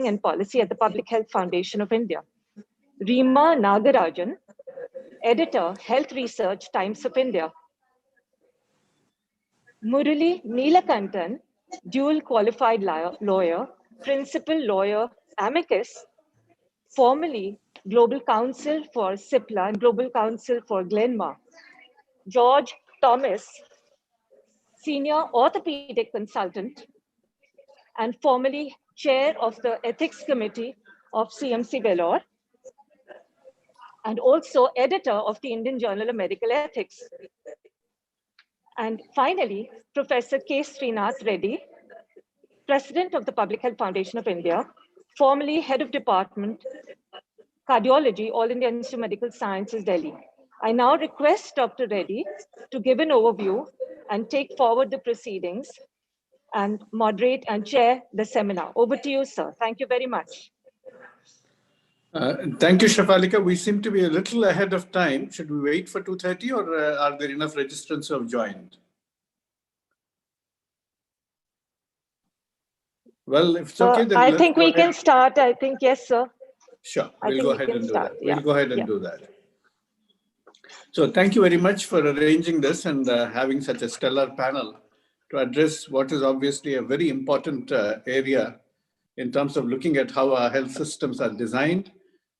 and Policy at the Public Health Foundation of India. Reema Nagarajan, Editor, Health Research, Times of India. Murali Neelakantan, dual qualified lawyer, principal lawyer, amicus, formerly Global Counsel for CIPLA and Global Counsel for Glenmark. George Thomas, senior orthopedic consultant and formerly chair of the Ethics Committee of CMC Vellore, and also editor of the Indian Journal of Medical Ethics. And finally, Professor K. Srinath Reddy, President of the Public Health Foundation of India, formerly Head of Department, Cardiology, All India Institute of Medical Sciences, Delhi. I now request Dr. Reddy to give an overview and take forward the proceedings and moderate and chair the seminar. Over to you, sir. Thank you very much. Thank you, Shafalika. We seem to be a little ahead of time. Should we wait for 2:30 or are there enough registrants who have joined? Well, if it's okay, then I think we can start. I think, yes, sir. Sure, we'll go ahead and do that. We'll go ahead and do that. So thank you very much for arranging this and having such a stellar panel to address what is obviously a very important area in terms of looking at how our health systems are designed,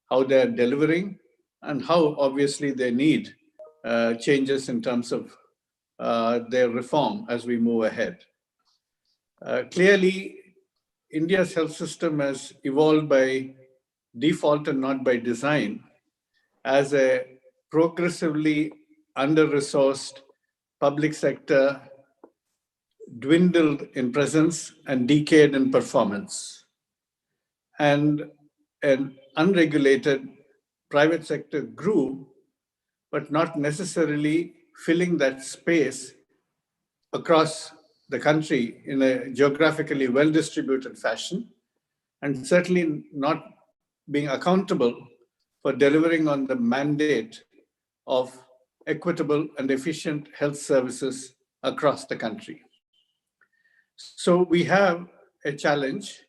how they're delivering, and how obviously they need changes in terms of their reform as we move ahead. Clearly, India's health system has evolved by default and not by design as a progressively under-resourced public sector, dwindled in presence and decayed in performance. And an unregulated private sector grew, but not necessarily filling that space across the country in a geographically well-distributed fashion, and certainly not being accountable for delivering on the mandate of equitable and efficient health services across the country. So we have a challenge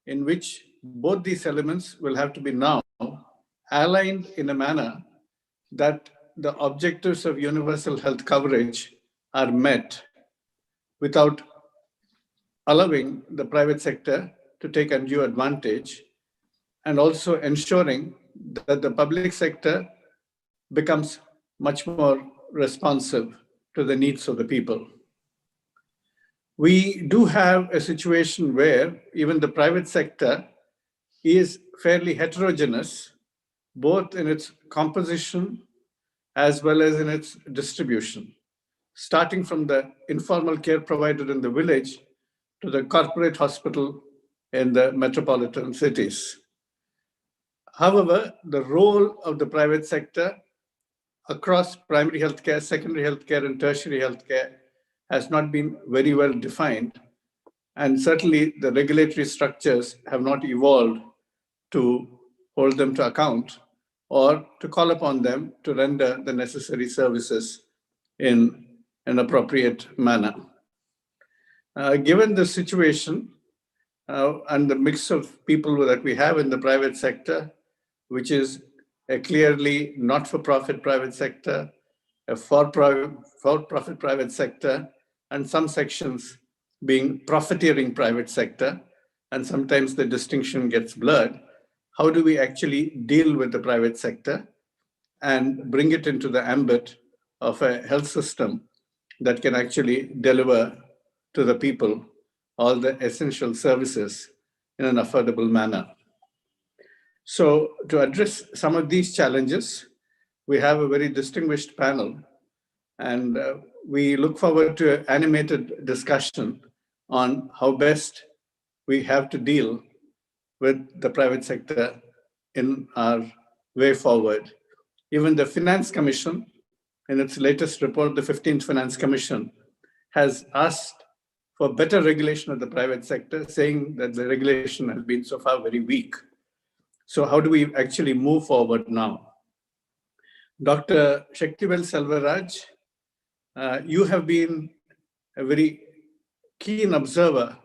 in which both these elements will have to be now aligned in a manner that the objectives of universal health coverage are met without allowing the private sector to take undue advantage, and also ensuring that the public sector becomes much more responsive to the needs of the people. We do have a situation where even the private sector is fairly heterogeneous, both in its composition as well as in its distribution, starting from the informal care provider in the village to the corporate hospital in the metropolitan cities. However, the role of the private sector across primary healthcare, secondary healthcare, and tertiary healthcare has not been very well defined. And certainly the regulatory structures have not evolved to hold them to account or to call upon them to render the necessary services in an appropriate manner. Given the situation and the mix of people that we have in the private sector, which is a clearly not-for-profit private sector, a for-profit private sector, and some sections being profiteering private sector, and sometimes the distinction gets blurred. How do we actually deal with the private sector and bring it into the ambit of a health system that can actually deliver to the people all the essential services in an affordable manner? So to address some of these challenges, we have a very distinguished panel, and we look forward to an animated discussion on how best we have to deal with the private sector in our way forward. Even the Finance Commission, in its latest report, the 15th Finance Commission, has asked for better regulation of the private sector, saying that the regulation has been so far very weak. So how do we actually move forward now? Dr. Shaktivel Selvaraj, you have been a very keen observer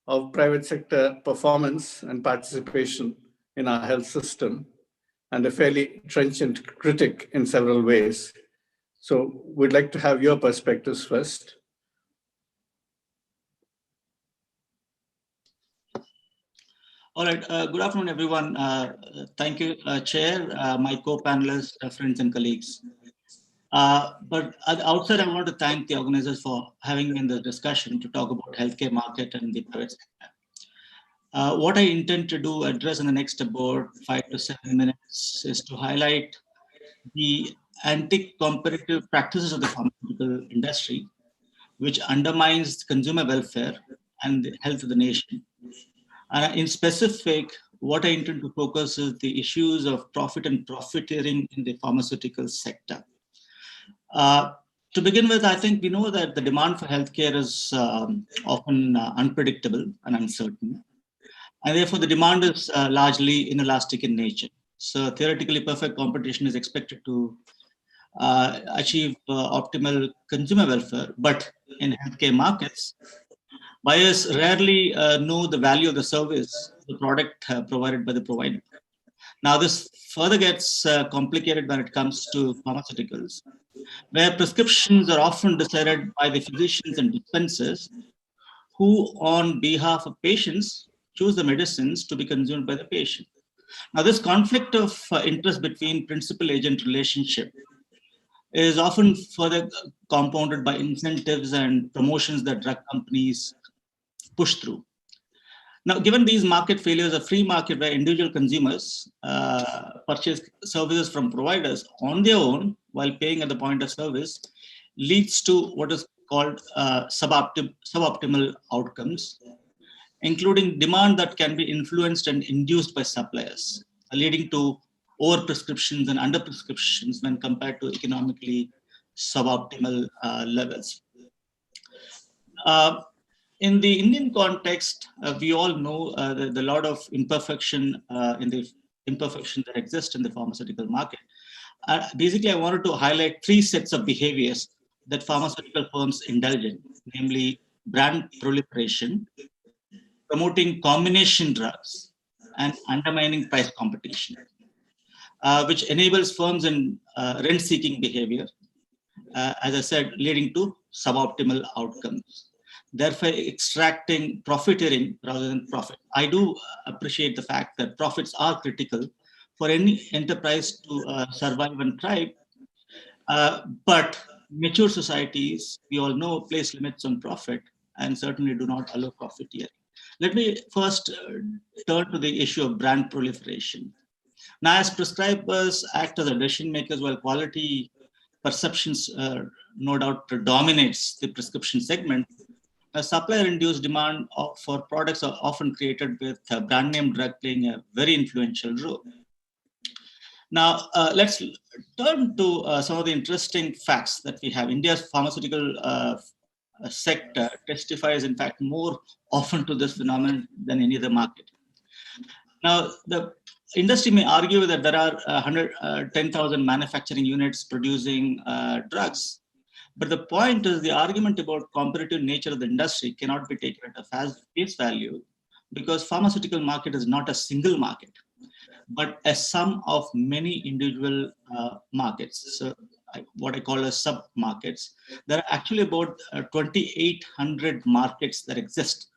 of private sector performance and participation in our health system, and a fairly trenchant critic in several ways. So we'd like to have your perspectives first. All right. Good afternoon, everyone. Thank you, Chair, my co-panelists, friends and colleagues. But at the outset, I want to thank the organizers for having me in the discussion to talk about healthcare market and the private sector. What I intend to do, address in the next about 5 to 7 minutes, is to highlight the anti-competitive practices of the pharmaceutical industry, which undermines consumer welfare and the health of the nation. In specific, what I intend to focus is the issues of profit and profiteering in the pharmaceutical sector. To begin with, I think we know that the demand for healthcare is often unpredictable and uncertain. And therefore, the demand is largely inelastic in nature. So theoretically, perfect competition is expected to achieve optimal consumer welfare. But in healthcare markets, buyers rarely know the value of the service, the product provided by the provider. Now, this further gets complicated when it comes to pharmaceuticals, where prescriptions are often decided by the physicians and dispensers who, on behalf of patients, choose the medicines to be consumed by the patient. Now, this conflict of interest between principal-agent relationship is often further compounded by incentives and promotions that drug companies push through. Now, given these market failures, a free market where individual consumers purchase services from providers on their own while paying at the point of service leads to what is called suboptimal outcomes, including demand that can be influenced and induced by suppliers, leading to overprescriptions and underprescriptions when compared to economically suboptimal levels. In the Indian context, we all know the lot of imperfection that exist in the pharmaceutical market. Basically, I wanted to highlight 3 sets of behaviors that pharmaceutical firms indulge in, namely brand proliferation, promoting combination drugs, and undermining price competition, which enables firms in rent-seeking behavior, as I said, leading to suboptimal outcomes, therefore extracting profiteering rather than profit. I do appreciate the fact that profits are critical for any enterprise to survive and thrive, but mature societies, we all know, place limits on profit and certainly do not allow profiteering. Let me first turn to the issue of brand proliferation. Now, as prescribers act as decision makers, while quality perceptions no doubt predominates the prescription segment, a supplier-induced demand for products are often created with a brand name drug playing a very influential role. Now, let's turn to some of the interesting facts that we have. India's pharmaceutical sector testifies, in fact, more often to this phenomenon than any other market. Now, the industry may argue that there are 110,000 manufacturing units producing drugs. But the point is, the argument about competitive nature of the industry cannot be taken at a face value, because pharmaceutical market is not a single market, but a sum of many individual markets. So what I call as sub-markets. There are actually about 2,800 markets that exist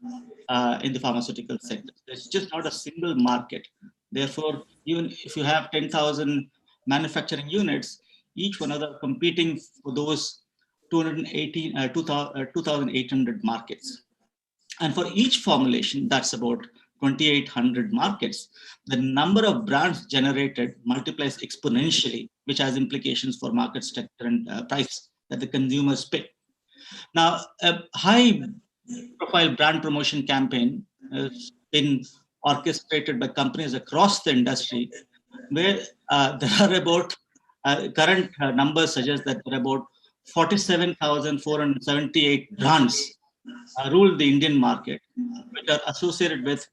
in the pharmaceutical sector. It's just not a single market. Therefore, even if you have 10,000 manufacturing units, each one of them competing for those 2,800 markets. And for each formulation, that's about 2,800 markets, the number of brands generated multiplies exponentially, which has implications for market structure and price that the consumers pay. Now, a high-profile brand promotion campaign has been orchestrated by companies across the industry, where there are about, current numbers suggest that there are about 47,478 brands rule the Indian market, which are associated with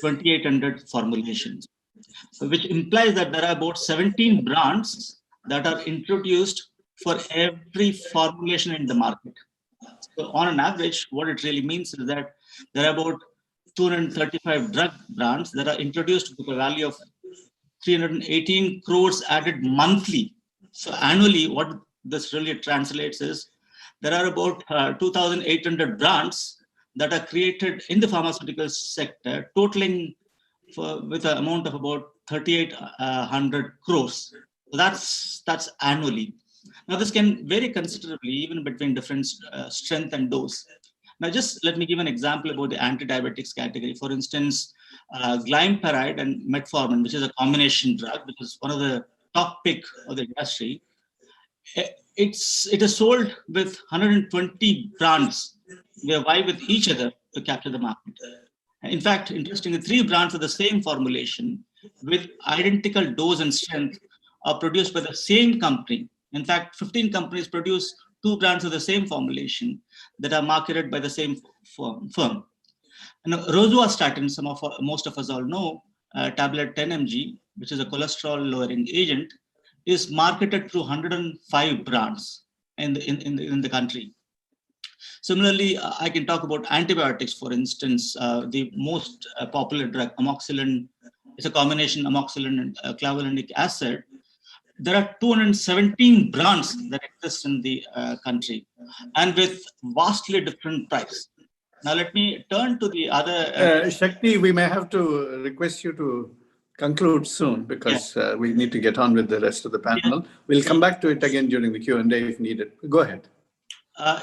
2,800 formulations, which implies that there are about 17 brands that are introduced for every formulation in the market. So on an average, what it really means is that there are about 235 drug brands that are introduced with a value of 318 crores added monthly. So annually, what this really translates is there are about 2,800 brands that are created in the pharmaceutical sector, totaling with an amount of about 3,800 crores. So that's annually. Now this can vary considerably even between different strength and dose. Now just let me give an example about the anti-diabetics category. For instance, glimepiride and metformin, which is a combination drug, which is one of the top pick of the industry. It is sold with 120 brands. We are vie with each other to capture the market. In fact, interestingly, 3 brands of the same formulation with identical dose and strength are produced by the same company. In fact, 15 companies produce 2 brands of the same formulation that are marketed by the same firm. And rosuvastatin, most of us all know, tablet 10 mg, which is a cholesterol lowering agent, is marketed through 105 brands in the country. Similarly, I can talk about antibiotics, for instance. The most popular drug, amoxicillin, is a combination amoxicillin and clavulanic acid. There are 217 brands that exist in the country, and with vastly different price. Now, let me turn to the other. Shakti, we may have to request you to conclude soon because we need to get on with the rest of the panel. We'll come back to it again during the Q&A if needed. Go ahead.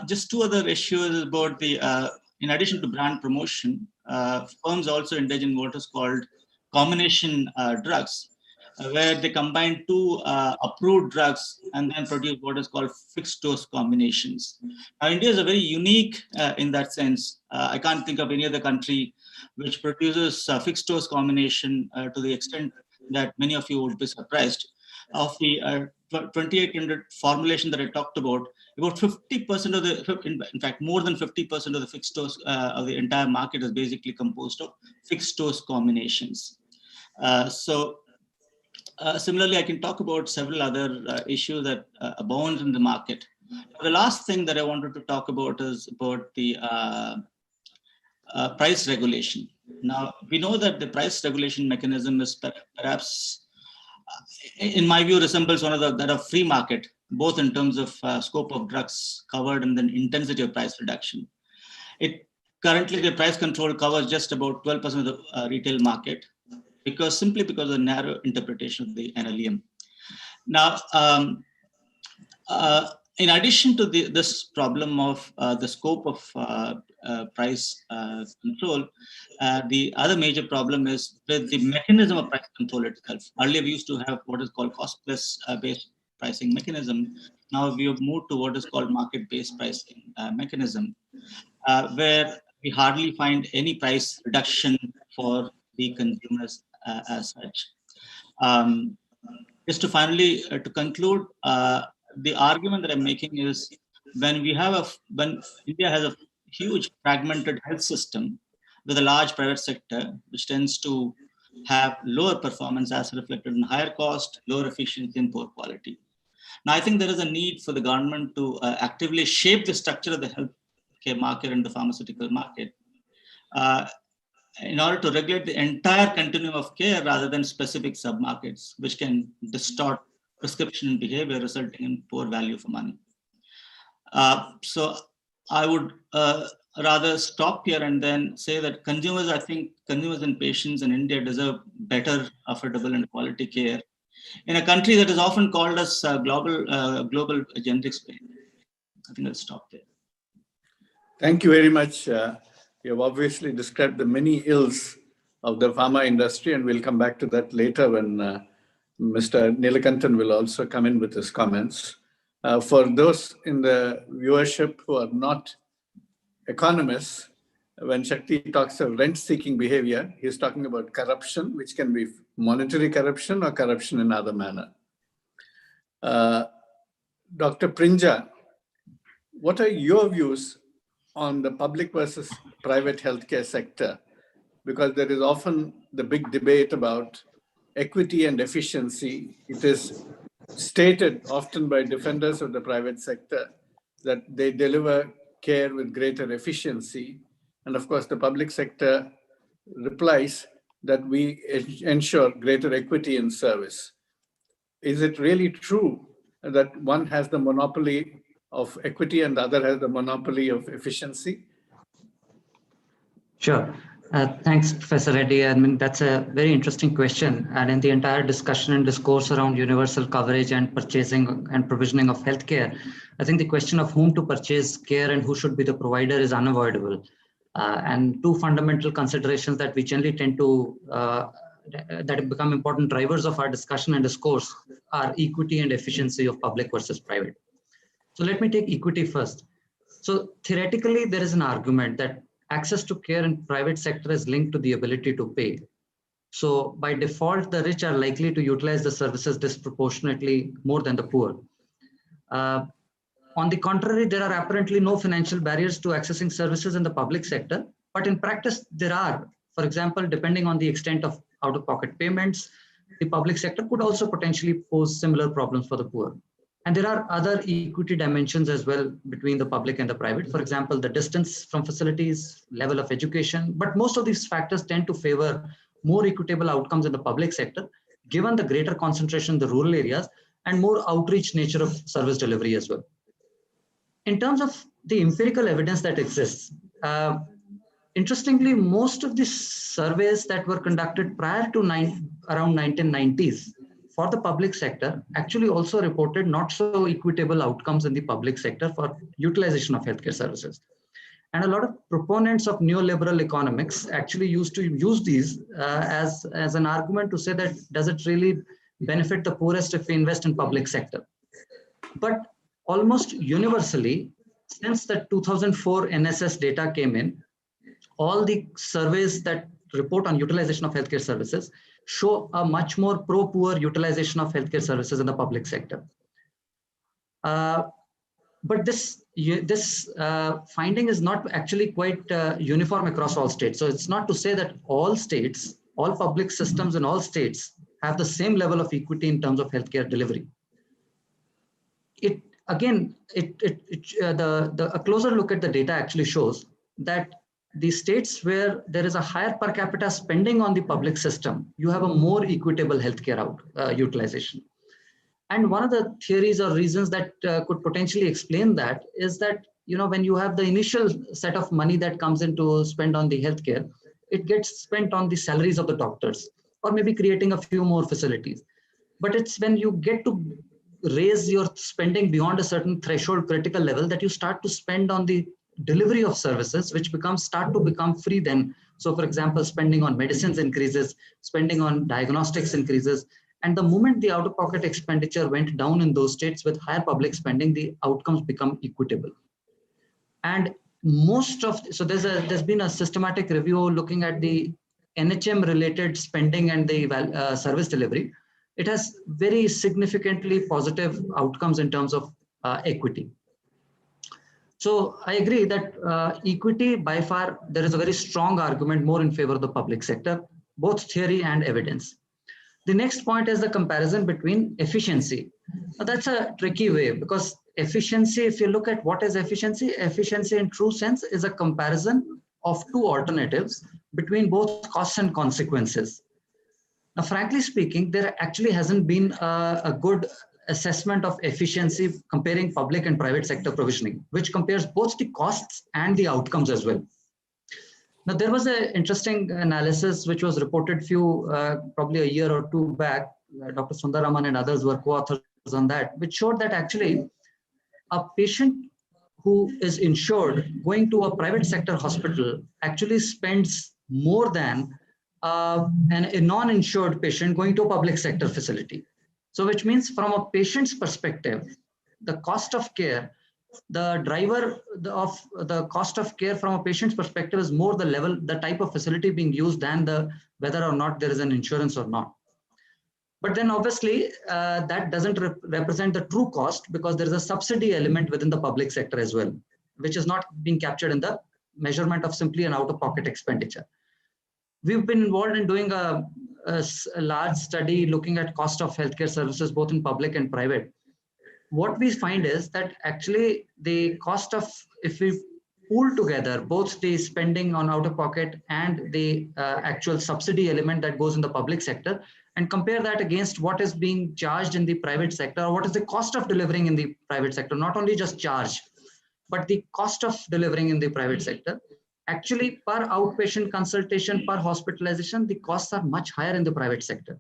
Just 2 other issues about the, in addition to brand promotion, firms also indulge in what is called combination drugs, where they combine 2 approved drugs and then produce what is called fixed dose combinations. Now, India is a very unique in that sense. I can't think of any other country which produces fixed dose combination to the extent that many of you would be surprised. Of the 2,800 formulation that I talked about 50% of the, in fact, more than 50% of the fixed dose of the entire market is basically composed of fixed dose combinations. Similarly, I can talk about several other issues that abound in the market. The last thing that I wanted to talk about is about the price regulation. Now, we know that the price regulation mechanism is perhaps, in my view, resembles one of that of free market, both in terms of scope of drugs covered and then intensity of price reduction. Currently, the price control covers just about 12% of the retail market, simply because of the narrow interpretation of the NLEM. Now, in addition to this problem of the scope of price control, the other major problem is with the mechanism of price control itself. Earlier, we used to have what is called cost-plus based pricing mechanism. Now we have moved to what is called market-based pricing mechanism, where we hardly find any price reduction for the consumers as such. Just to finally to conclude, the argument that I'm making is when India has a huge fragmented health system with a large private sector, which tends to have lower performance as reflected in higher cost, lower efficiency, and poor quality. Now, I think there is a need for the government to actively shape the structure of the healthcare market and the pharmaceutical market in order to regulate the entire continuum of care rather than specific sub-markets, which can distort prescription behavior, resulting in poor value for money. So I would rather stop here and then say that consumers and patients in India deserve better, affordable, and quality care in a country that is often called as global generic Spain. I think I'll stop there. Thank you very much. You have obviously described the many ills of the pharma industry, and we'll come back to that later when Mr. Neelakantan will also come in with his comments. For those in the viewership who are not economists, when Shakti talks of rent-seeking behavior, he's talking about corruption, which can be monetary corruption or corruption in other manner. Dr. Prinja, what are your views on the public versus private healthcare sector? Because there is often the big debate about equity and efficiency. It is stated often by defenders of the private sector that they deliver care with greater efficiency. And of course, the public sector replies that we ensure greater equity in service. Is it really true that one has the monopoly of equity and the other has the monopoly of efficiency? Sure. Thanks, Professor Reddy. I mean, that's a very interesting question. And in the entire discussion and discourse around universal coverage and purchasing and provisioning of healthcare, I think the question of whom to purchase care and who should be the provider is unavoidable. And two fundamental considerations that we generally tend to, that have become important drivers of our discussion and discourse are equity and efficiency of public versus private. So let me take equity first. So theoretically, there is an argument that access to care in private sector is linked to the ability to pay. So by default, the rich are likely to utilize the services disproportionately more than the poor. On the contrary, there are apparently no financial barriers to accessing services in the public sector, but in practice, there are. For example, depending on the extent of out-of-pocket payments, the public sector could also potentially pose similar problems for the poor. And there are other equity dimensions as well between the public and the private. For example, the distance from facilities, level of education, but most of these factors tend to favor more equitable outcomes in the public sector, given the greater concentration in the rural areas and more outreach nature of service delivery as well. In terms of the empirical evidence that exists, interestingly, most of the surveys that were conducted prior to around 1990s for the public sector actually also reported not so equitable outcomes in the public sector for utilization of healthcare services. And a lot of proponents of neoliberal economics actually used to use these as an argument to say that does it really benefit the poorest if we invest in public sector? But almost universally, since the 2004 NSS data came in, all the surveys that report on utilization of healthcare services show a much more pro-poor utilization of healthcare services in the public sector. But this finding is not actually quite uniform across all states. So it's not to say that all states, all public systems in all states have the same level of equity in terms of healthcare delivery. A closer look at the data actually shows that the states where there is a higher per capita spending on the public system, you have a more equitable healthcare utilization. And one of the theories or reasons that could potentially explain that is that, you know, when you have the initial set of money that comes in to spend on the healthcare, it gets spent on the salaries of the doctors or maybe creating a few more facilities. But it's when you get to raise your spending beyond a certain threshold critical level that you start to spend on the delivery of services, which start to become free then. So for example, spending on medicines increases, spending on diagnostics increases. And the moment the out-of-pocket expenditure went down in those states with higher public spending, the outcomes become equitable. And there's been a systematic review looking at the NHM related spending and the service delivery. It has very significantly positive outcomes in terms of equity. So I agree that equity, by far, there is a very strong argument more in favor of the public sector, both theory and evidence. The next point is the comparison between efficiency. Now, that's a tricky way because efficiency, if you look at what is efficiency, efficiency in true sense is a comparison of two alternatives between both costs and consequences. Now, frankly speaking, there actually hasn't been a good assessment of efficiency comparing public and private sector provisioning, which compares both the costs and the outcomes as well. Now, there was an interesting analysis which was reported probably a year or two back. Dr. Sundaraman and others were co-authors on that, which showed that actually a patient who is insured going to a private sector hospital actually spends more than a non-insured patient going to a public sector facility. So which means from a patient's perspective, the cost of care, the cost of care from a patient's perspective is more the type of facility being used than whether or not there is an insurance or not. But then obviously that doesn't represent the true cost because there is a subsidy element within the public sector as well, which is not being captured in the measurement of simply an out-of-pocket expenditure. We've been involved in doing a large study looking at cost of healthcare services, both in public and private. What we find is that actually the cost of, if we pool together both the spending on out of pocket and the actual subsidy element that goes in the public sector, and compare that against what is being charged in the private sector, or what is the cost of delivering in the private sector, not only just charge, but the cost of delivering in the private sector. Actually, per outpatient consultation, per hospitalization, the costs are much higher in the private sector.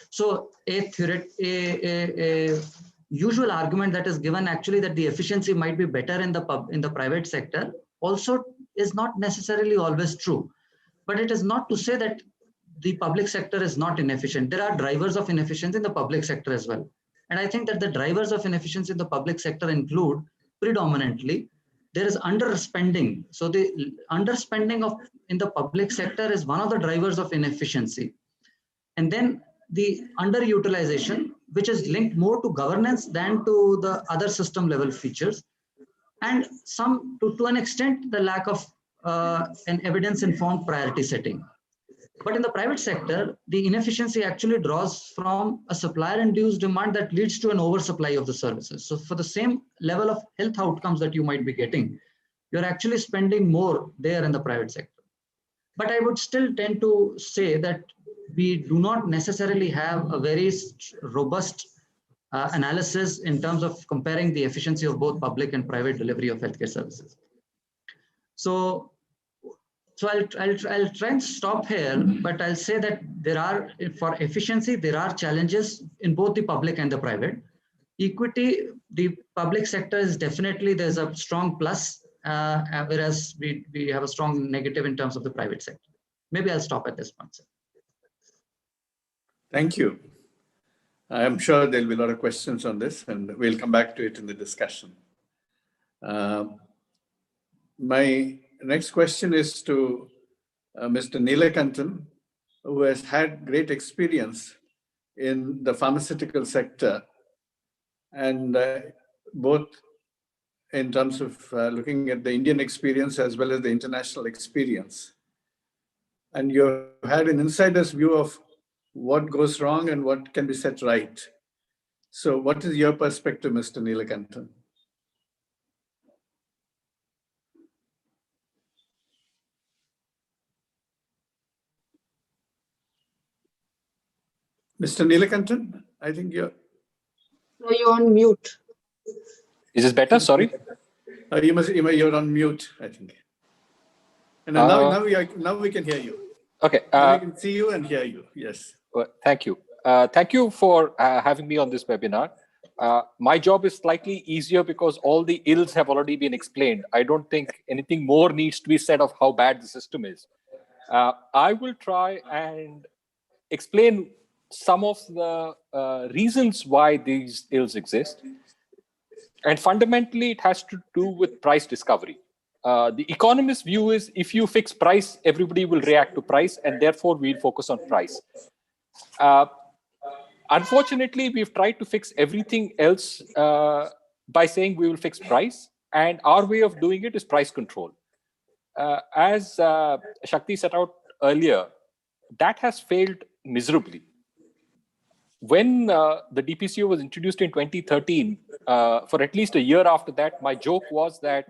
So a usual argument that is given actually that the efficiency might be better in the private sector also is not necessarily always true. But it is not to say that the public sector is not inefficient. There are drivers of inefficiency in the public sector as well. And I think that the drivers of inefficiency in the public sector include predominantly there is underspending. So the underspending in the public sector is one of the drivers of inefficiency. And then the underutilization, which is linked more to governance than to the other system level features. And to an extent, the lack of an evidence-informed priority setting. But in the private sector, the inefficiency actually draws from a supplier-induced demand that leads to an oversupply of the services. So for the same level of health outcomes that you might be getting, you're actually spending more there in the private sector. But I would still tend to say that we do not necessarily have a very robust analysis in terms of comparing the efficiency of both public and private delivery of healthcare services. So I'll try and stop here, but I'll say that for efficiency, there are challenges in both the public and the private. Equity, the public sector is definitely, there's a strong plus, whereas we have a strong negative in terms of the private sector. Maybe I'll stop at this point, sir. Thank you. I'm sure there'll be a lot of questions on this, and we'll come back to it in the discussion. My next question is to Mr. Neelakantan, who has had great experience in the pharmaceutical sector, and both in terms of looking at the Indian experience as well as the international experience. And you've had an insider's view of what goes wrong and what can be set right. So what is your perspective, Mr. Neelakantan? Mr. Neelakantan, I think you're on mute. Is this better? Sorry. You're on mute, I think. And now we can hear you. Okay. We can see you and hear you. Yes. Well, thank you. Thank you for having me on this webinar. My job is slightly easier because all the ills have already been explained. I don't think anything more needs to be said of how bad the system is. I will try and explain some of the reasons why these ills exist. And fundamentally, it has to do with price discovery. The economist's view is if you fix price, everybody will react to price, and therefore we'll focus on price. Unfortunately, we've tried to fix everything else by saying we will fix price, and our way of doing it is price control. As Shakti set out earlier, that has failed miserably. When the DPCO was introduced in 2013, for at least a year after that, my joke was that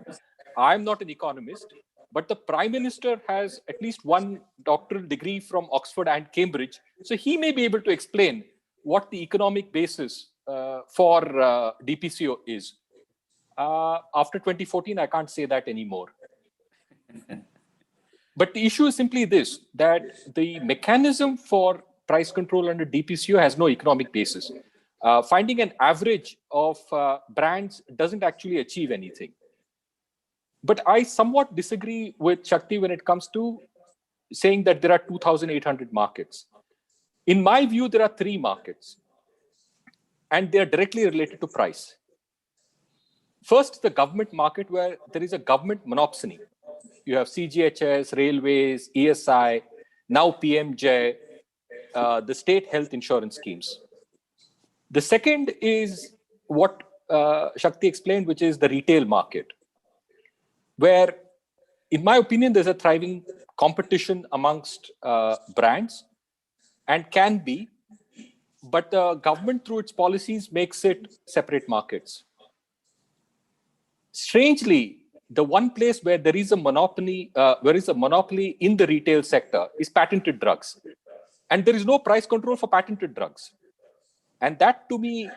I'm not an economist, but the Prime Minister has at least one doctoral degree from Oxford and Cambridge, so he may be able to explain what the economic basis for DPCO is. After 2014, I can't say that anymore. But the issue is simply this, that the mechanism for price control under DPCO has no economic basis. Finding an average of brands doesn't actually achieve anything. But I somewhat disagree with Shakti when it comes to saying that there are 2,800 markets. In my view, there are 3 markets, and they are directly related to price. First, the government market, where there is a government monopsony. You have CGHS, railways, ESI, now PMJ, the state health insurance schemes. The second is what Shakti explained, which is the retail market, where, in my opinion, there's a thriving competition amongst brands, and can be, but the government through its policies makes it separate markets. Strangely, the one place where there is a monopoly, in the retail sector is patented drugs. And there is no price control for patented drugs. And that to me,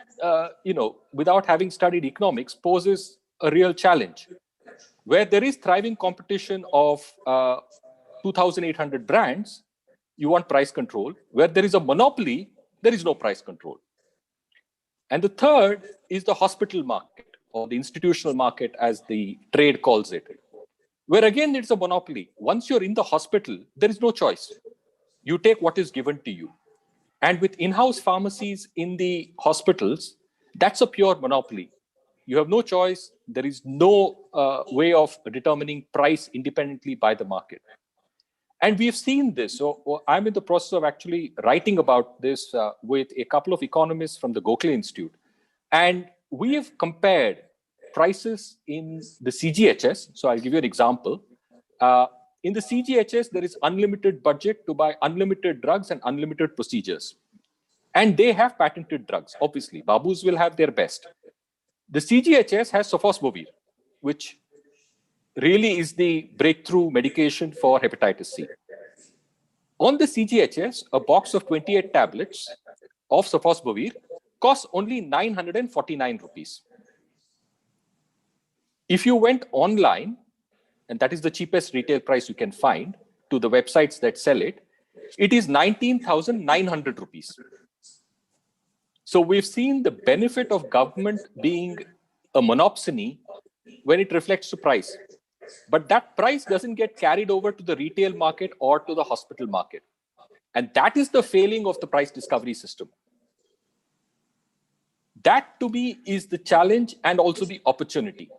without having studied economics, poses a real challenge. Where there is thriving competition of 2,800 brands, you want price control. Where there is a monopoly, there is no price control. And the third is the hospital market, or the institutional market, as the trade calls it, where again it's a monopoly. Once you're in the hospital, there is no choice. You take what is given to you. And with in-house pharmacies in the hospitals, that's a pure monopoly. You have no choice. There is no way of determining price independently by the market. And we've seen this. So I'm in the process of actually writing about this with a couple of economists from the Gokhale Institute. And we have compared prices in the CGHS. So I'll give you an example. In the CGHS, there is unlimited budget to buy unlimited drugs and unlimited procedures. And they have patented drugs. Obviously, Babus will have their best. The CGHS has sofosbuvir, which really is the breakthrough medication for hepatitis C. On the CGHS, a box of 28 tablets of sofosbuvir costs only 949 rupees. If you went online, and that is the cheapest retail price you can find, to the websites that sell it, it is 19,900 rupees. So we've seen the benefit of government being a monopsony when it reflects the price. But that price doesn't get carried over to the retail market or to the hospital market. And that is the failing of the price discovery system. That to me is the challenge and also the opportunity.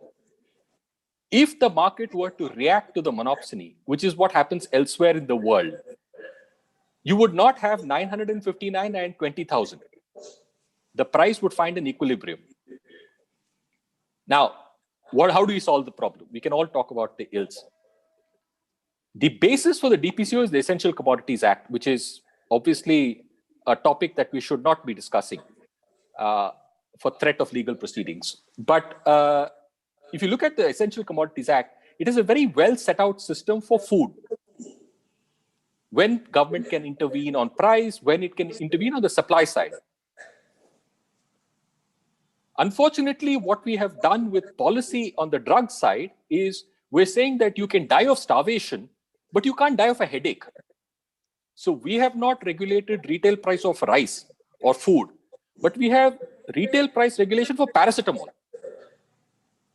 If the market were to react to the monopsony, which is what happens elsewhere in the world, you would not have 959 and 20,000. The price would find an equilibrium. Now, how do we solve the problem? We can all talk about the ills. The basis for the DPCO is the Essential Commodities Act, which is obviously a topic that we should not be discussing for threat of legal proceedings. But if you look at the Essential Commodities Act, it is a very well set out system for food. When government can intervene on price, when it can intervene on the supply side. Unfortunately, what we have done with policy on the drug side is we're saying that you can die of starvation, but you can't die of a headache. So we have not regulated retail price of rice or food, but we have retail price regulation for paracetamol.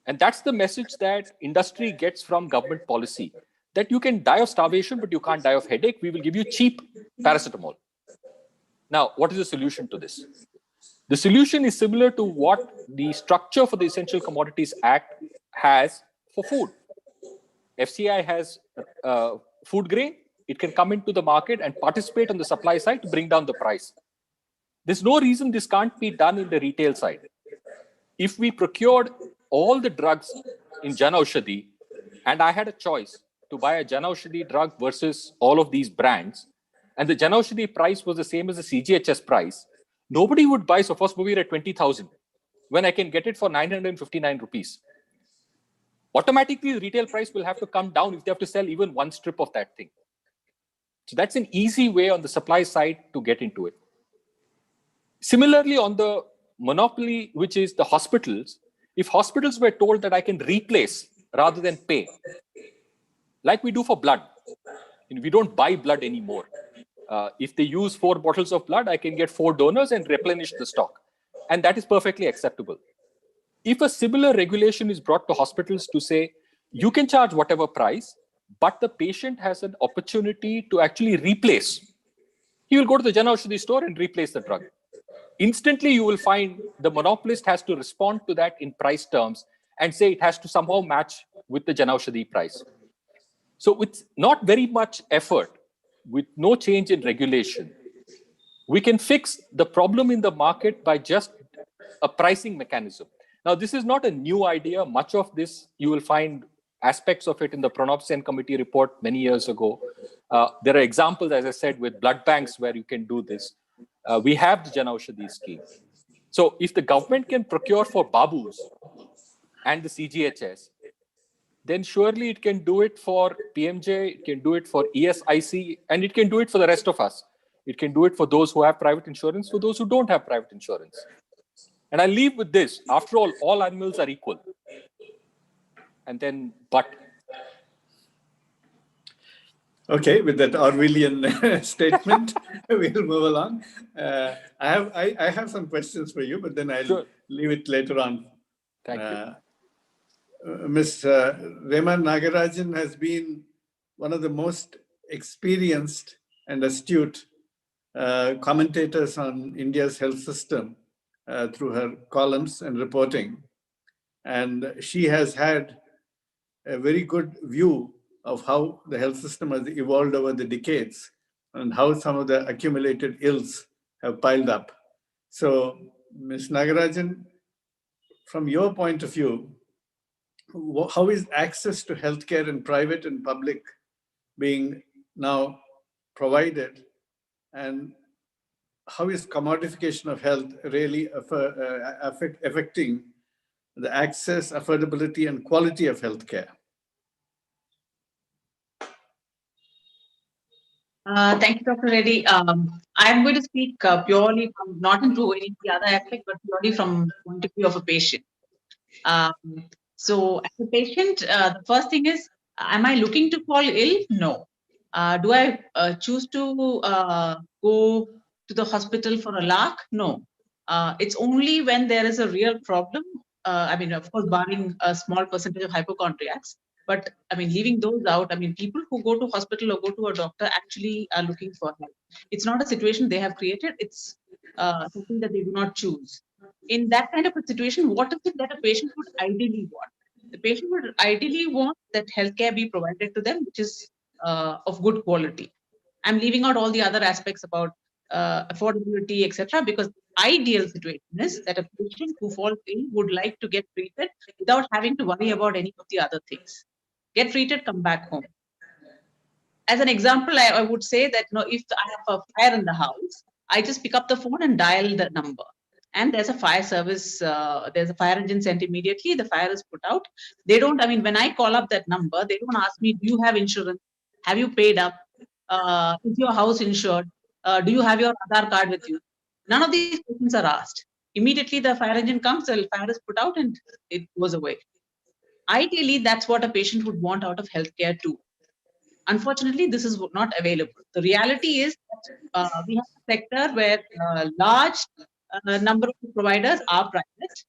And that's the message that industry gets from government policy, that you can die of starvation, but you can't die of headache. We will give you cheap paracetamol. Now, what is the solution to this? The solution is similar to what the structure for the Essential Commodities Act has for food. FCI has food grain. It can come into the market and participate on the supply side to bring down the price. There's no reason this can't be done in the retail side. If we procured all the drugs in Jan Aushadhi, and I had a choice to buy a Jan Aushadhi drug versus all of these brands, and the Jan Aushadhi price was the same as the CGHS price, nobody would buy sofosbuvir at 20,000 when I can get it for 959 rupees. Automatically, the retail price will have to come down if they have to sell even one strip of that thing. So that's an easy way on the supply side to get into it. Similarly, on the monopoly, which is the hospitals, if hospitals were told that I can replace rather than pay, like we do for blood, we don't buy blood anymore. If they use 4 bottles of blood, I can get 4 donors and replenish the stock. And that is perfectly acceptable. If a similar regulation is brought to hospitals to say, you can charge whatever price, but the patient has an opportunity to actually replace. He will go to the Jan Aushadhi store and replace the drug. Instantly, you will find the monopolist has to respond to that in price terms and say it has to somehow match with the Jan Aushadhi price. So with not very much effort, with no change in regulation, we can fix the problem in the market by just a pricing mechanism. Now, this is not a new idea. Much of this, you will find aspects of it in the Pranab Sen committee report many years ago. There are examples, as I said, with blood banks where you can do this. We have the Jan Aushadhi scheme. So if the government can procure for Babus and the CGHS, then surely it can do it for PMJ, it can do it for ESIC, and it can do it for the rest of us. It can do it for those who have private insurance, for those who don't have private insurance. And I leave with this. After all animals are equal. And then, but. Okay, with that Orwellian statement, we'll move along. I have some questions for you, but then I'll leave it later on. Thank you. Ms. Rema Nagarajan has been one of the most experienced and astute commentators on India's health system through her columns and reporting. And she has had a very good view of how the health system has evolved over the decades and how some of the accumulated ills have piled up. So, Ms. Nagarajan, from your point of view, how is access to healthcare in private and public being now provided, and how is commodification of health really affecting the access, affordability, and quality of healthcare? Thank you, Dr. Reddy. I'm going to speak purely from, not into any other aspect, but purely from the point of view of a patient. So as a patient, the first thing is, am I looking to fall ill? No. Do I choose to go to the hospital for a lark? No. It's only when there is a real problem. I mean, of course, barring a small percentage of hypochondriacs, but I mean, leaving those out, I mean, people who go to hospital or go to a doctor actually are looking for help. It's not a situation they have created. It's something that they do not choose. In that kind of a situation, what is it that a patient would ideally want? The patient would ideally want that healthcare be provided to them, which is of good quality. I'm leaving out all the other aspects about affordability, etc., because the ideal situation is that a patient who falls ill would like to get treated without having to worry about any of the other things. Get treated, come back home. As an example, I would say that if I have a fire in the house, I just pick up the phone and dial the number. And there's a fire service, there's a fire engine sent immediately, the fire is put out. They don't, I mean, when I call up that number, they don't ask me, do you have insurance? Have you paid up? Is your house insured? Do you have your Aadhaar card with you? None of these questions are asked. Immediately the fire engine comes, the fire is put out and it goes away. Ideally, that's what a patient would want out of healthcare too. Unfortunately, this is not available. The reality is that we have a sector where large number of providers are private.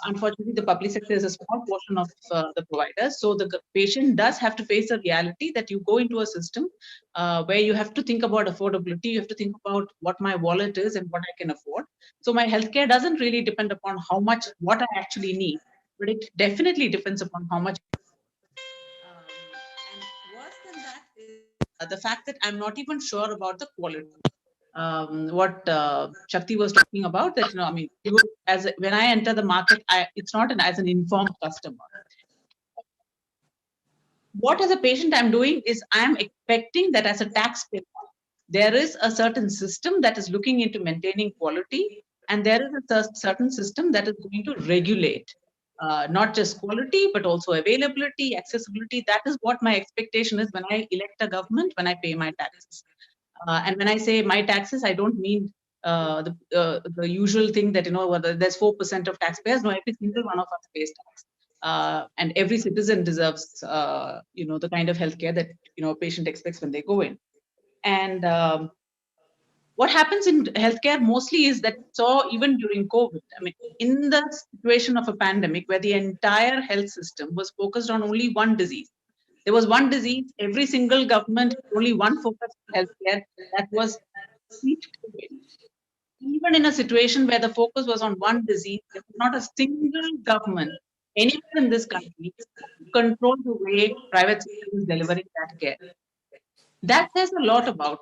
Unfortunately, the public sector is a small portion of the providers. So the patient does have to face the reality that you go into a system where you have to think about affordability. You have to think about what my wallet is and what I can afford. So my healthcare doesn't really depend upon what I actually need, but it definitely depends upon how much. And worse than that is the fact that I'm not even sure about the quality. What Shakti was talking about, that I mean, when I enter the market, it's not as an informed customer. What as a patient I'm doing is I'm expecting that as a taxpayer, there is a certain system that is looking into maintaining quality, and there is a certain system that is going to regulate not just quality, but also availability, accessibility. That is what my expectation is when I elect a government, when I pay my taxes. And when I say my taxes, I don't mean the usual thing that, there's 4% of taxpayers. No, every single one of us pays tax. And every citizen deserves, the kind of healthcare that, a patient expects when they go in. And what happens in healthcare mostly is that, even during COVID, I mean, in the situation of a pandemic where the entire health system was focused on only one disease, there was one disease, every single government had only one focus on healthcare, that was COVID. Even in a situation where the focus was on one disease, there was not a single government anywhere in this country to control the way private sector is delivering that care. That says a lot about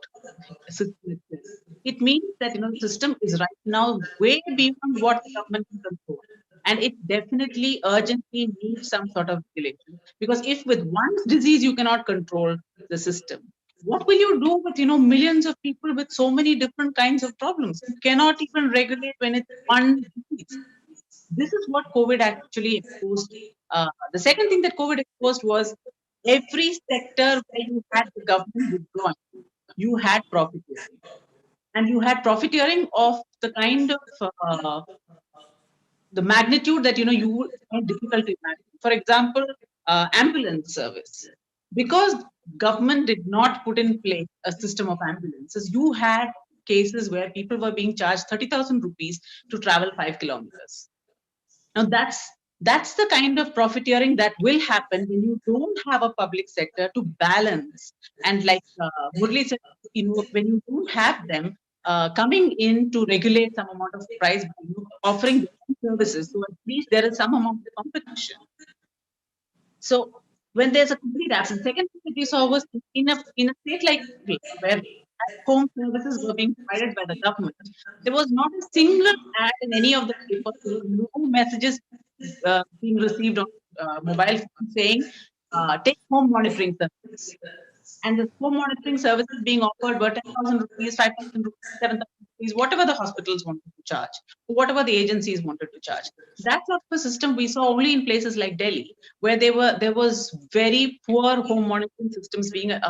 the system itself. It means that the system is right now way beyond what the government can control. And it definitely urgently needs some sort of regulation. Because if with one disease you cannot control the system, what will you do with millions of people with so many different kinds of problems? You cannot even regulate when it's one disease. This is what COVID actually exposed. The second thing that COVID exposed was every sector where you had the government withdrawing, you had profiteering. And you had profiteering of the kind of the magnitude that you would find difficult to imagine. For example, ambulance service. Because government did not put in place a system of ambulances, you had cases where people were being charged 30,000 rupees to travel 5 kilometers. Now that's the kind of profiteering that will happen when you don't have a public sector to balance. And like Murli said, when you don't have them coming in to regulate some amount of price by offering services, so at least there is some amount of competition. So when there's a complete absence, second thing that we saw was in a state like Kerala, where home services were being provided by the government, there was not a single ad in any of the papers. There were no messages being received on mobile phone saying take home monitoring services. And the home monitoring services being offered were 10,000 rupees, 5,000 rupees, 7,000 rupees, whatever the hospitals wanted to charge, whatever the agencies wanted to charge. That sort of a system we saw only in places like Delhi, where there was very poor home monitoring systems being made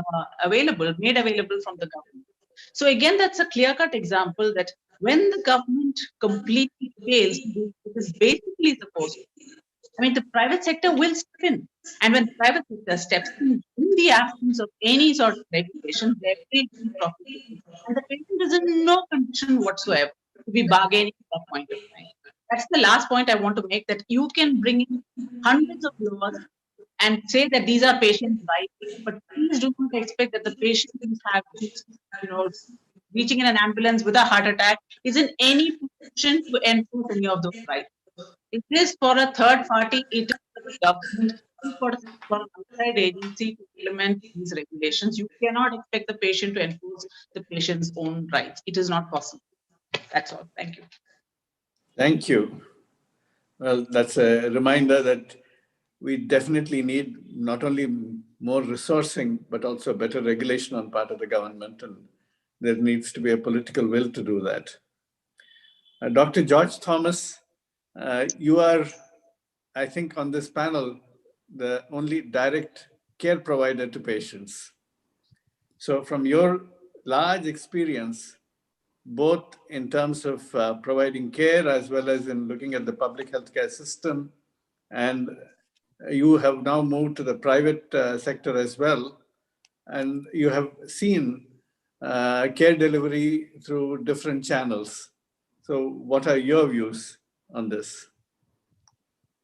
available from the government. So again, that's a clear-cut example that when the government completely fails to do what it is basically supposed to, I mean, the private sector will step in. And when the private sector steps in the absence of any sort of regulation, there will be profiteering. And the patient is in no condition whatsoever to be bargaining at that point of time. That's the last point I want to make, that you can bring in hundreds of laws and say that these are patient rights, but please do not expect that the patient who's having, reaching in an ambulance with a heart attack is in any position to enforce any of those rights. It is for a third party, it is for the government, it is for an outside agency to implement these regulations. You cannot expect the patient to enforce the patient's own rights. It is not possible. That's all. Thank you. Thank you. Well, that's a reminder that we definitely need not only more resourcing, but also better regulation on part of the government. And there needs to be a political will to do that. Dr. George Thomas, you are, I think, on this panel, the only direct care provider to patients. So from your large experience, both in terms of providing care as well as in looking at the public healthcare system, and you have now moved to the private sector as well, and you have seen care delivery through different channels. So what are your views on this?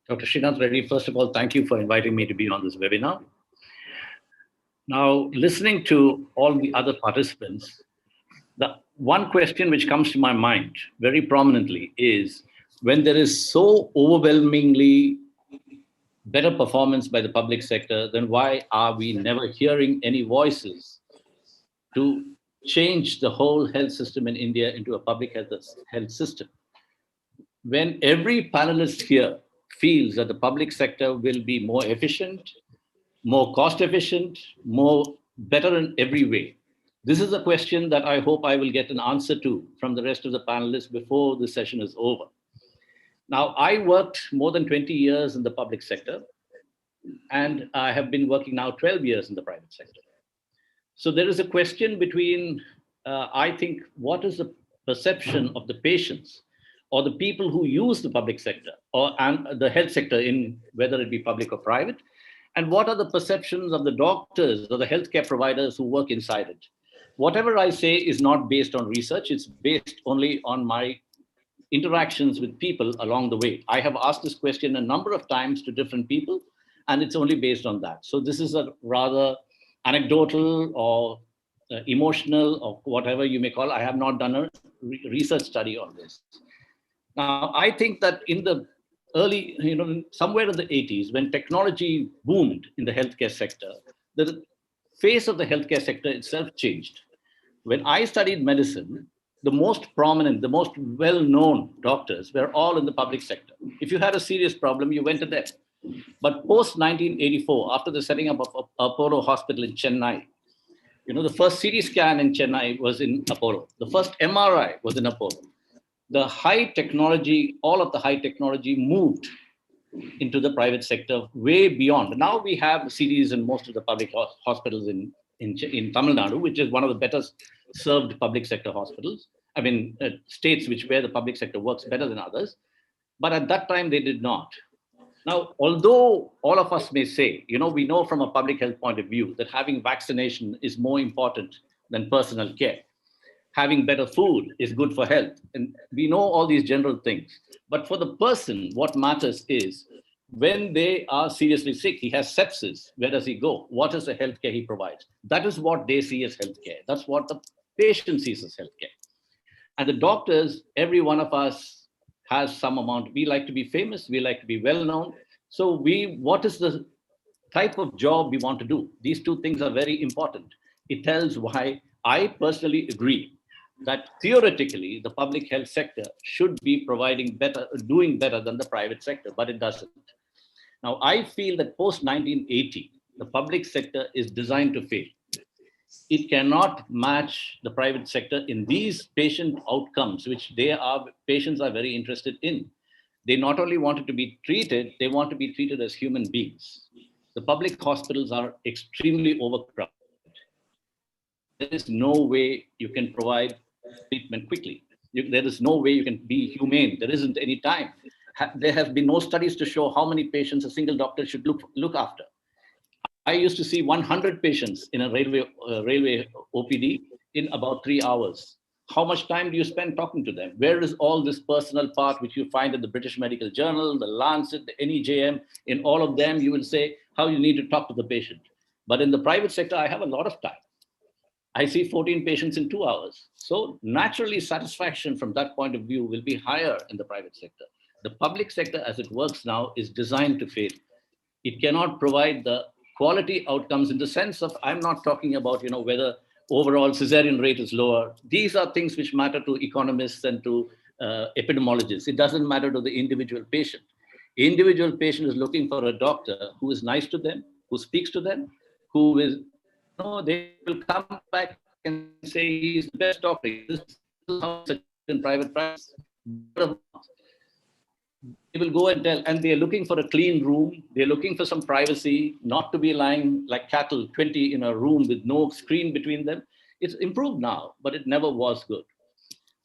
Dr. Srinath Reddy, first of all, thank you for inviting me to be on this webinar. Now, listening to all the other participants, the one question which comes to my mind very prominently is, when there is so overwhelmingly better performance by the public sector, then why are we never hearing any voices to change the whole health system in India into a public health system? When every panelist here feels that the public sector will be more efficient, more cost efficient, better in every way, this is a question that I hope I will get an answer to from the rest of the panelists before the session is over. Now, I worked more than 20 years in the public sector, and I have been working now 12 years in the private sector. So there is a question between, I think, what is the perception of the patients or the people who use the public sector and the health sector, in whether it be public or private, and what are the perceptions of the doctors or the healthcare providers who work inside it. Whatever I say is not based on research, it's based only on my interactions with people along the way. I have asked this question a number of times to different people, and it's only based on that. So this is a rather anecdotal or emotional or whatever you may call it. I have not done a research study on this. Now, I think that in the early, somewhere in the 80s, when technology boomed in the healthcare sector, the face of the healthcare sector itself changed. When I studied medicine, the most prominent, the most well-known doctors were all in the public sector. If you had a serious problem, you went to them. But post-1984, after the setting up of Apollo Hospital in Chennai, the first CT scan in Chennai was in Apollo. The first MRI was in Apollo. the high technology, all of the high technology moved into the private sector way beyond. Now we have cities and most of the public hospitals in Tamil Nadu, which is one of the better served public sector hospitals. I mean, states where the public sector works better than others. But at that time, they did not. Now, although all of us may say, we know from a public health point of view that having vaccination is more important than personal care. Having better food is good for health. And we know all these general things. But for the person, what matters is when they are seriously sick, he has sepsis, where does he go? What is the healthcare he provides? That is what they see as healthcare. That's what the patient sees as healthcare. And the doctors, every one of us has some amount. We like to be famous, we like to be well known. So what is the type of job we want to do? These two things are very important. It tells why I personally agree that theoretically the public health sector should be doing better than the private sector, but it doesn't. Now, I feel that post 1980, the public sector is designed to fail. It cannot match the private sector in these patient outcomes, which patients are very interested in. They not only want to be treated, they want to be treated as human beings. The public hospitals are extremely overcrowded. There is no way you can provide treatment quickly. There is no way you can be humane. There isn't any time. There have been no studies to show how many patients a single doctor should look after. I used to see 100 patients in a railway OPD in about 3 hours. How much time do you spend talking to them? Where is all this personal part which you find in the British Medical Journal, the Lancet, the NEJM? In all of them, you will say how you need to talk to the patient. But in the private sector, I have a lot of time. I see 14 patients in 2 hours. So naturally, satisfaction from that point of view will be higher in the private sector. The public sector, as it works now, is designed to fail. It cannot provide the quality outcomes in the sense of, I'm not talking about, whether overall cesarean rate is lower. These are things which matter to economists and to epidemiologists. It doesn't matter to the individual patient. Individual patient is looking for a doctor who is nice to them, who speaks to them, who is, they will come back and say he's the best doctor. This is how it's in private practice. They will go and tell, and they're looking for a clean room. They're looking for some privacy, not to be lying like cattle, 20 in a room with no screen between them. It's improved now, but it never was good.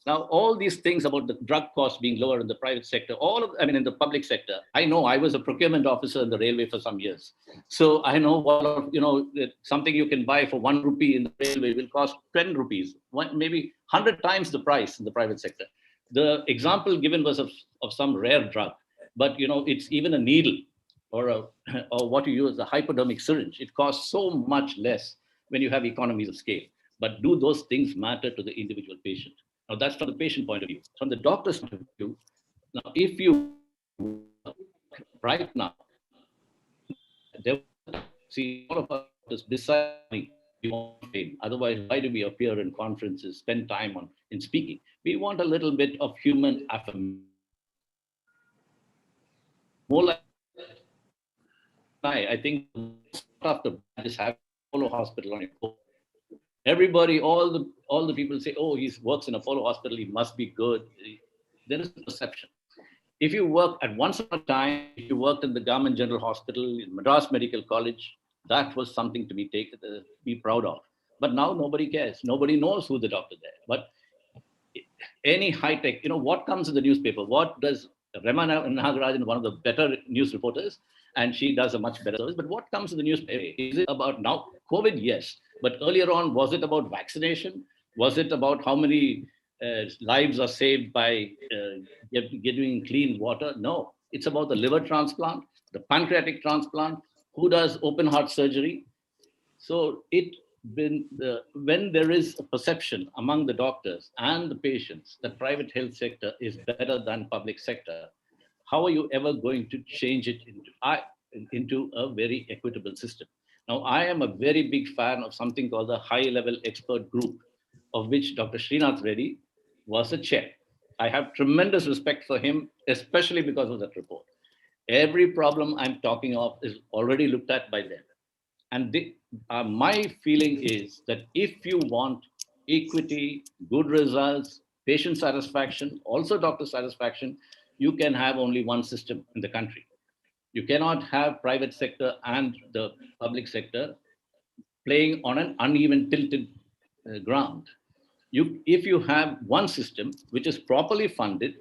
Now, all these things about the drug costs being lower in the private sector, in the public sector, I know I was a procurement officer in the railway for some years. So I know something you can buy for 1 rupee in the railway will cost 10 rupees, maybe 100 times the price in the private sector. The example given was of some rare drug, but it's even a needle or what you use, a hypodermic syringe. It costs so much less when you have economies of scale. But do those things matter to the individual patient? Now that's from the patient point of view. From the doctor's point of view, now if you right now, see all of us beside me, we want fame. Otherwise, why do we appear in conferences, spend time in speaking? We want a little bit of human affirmation. More like I think after that is having Apollo Hospital on your phone. Everybody, all the people say, oh, he works in Apollo Hospital, he must be good. There is a perception. If you work at once upon a time, if you worked in the Government General Hospital, in Madras Medical College, that was something to be proud of. But now nobody cares. Nobody knows who the doctor there. But any high tech, what comes in the newspaper? What does Rema Nagarajan, one of the better news reporters, and she does a much better service. But what comes in the newspaper? Is it about now COVID? Yes. But earlier on, was it about vaccination? Was it about how many lives are saved by getting clean water? No. It's about the liver transplant, the pancreatic transplant, who does open heart surgery. So when there is a perception among the doctors and the patients that private health sector is better than public sector, how are you ever going to change it into a very equitable system? Now, I am a very big fan of something called the high-level expert group, of which Dr. Srinath Reddy was the chair. I have tremendous respect for him, especially because of that report. Every problem I'm talking of is already looked at by them. And my feeling is that if you want equity, good results, patient satisfaction, also doctor satisfaction, you can have only one system in the country. You cannot have private sector and the public sector playing on an uneven tilted ground. If you have one system which is properly funded,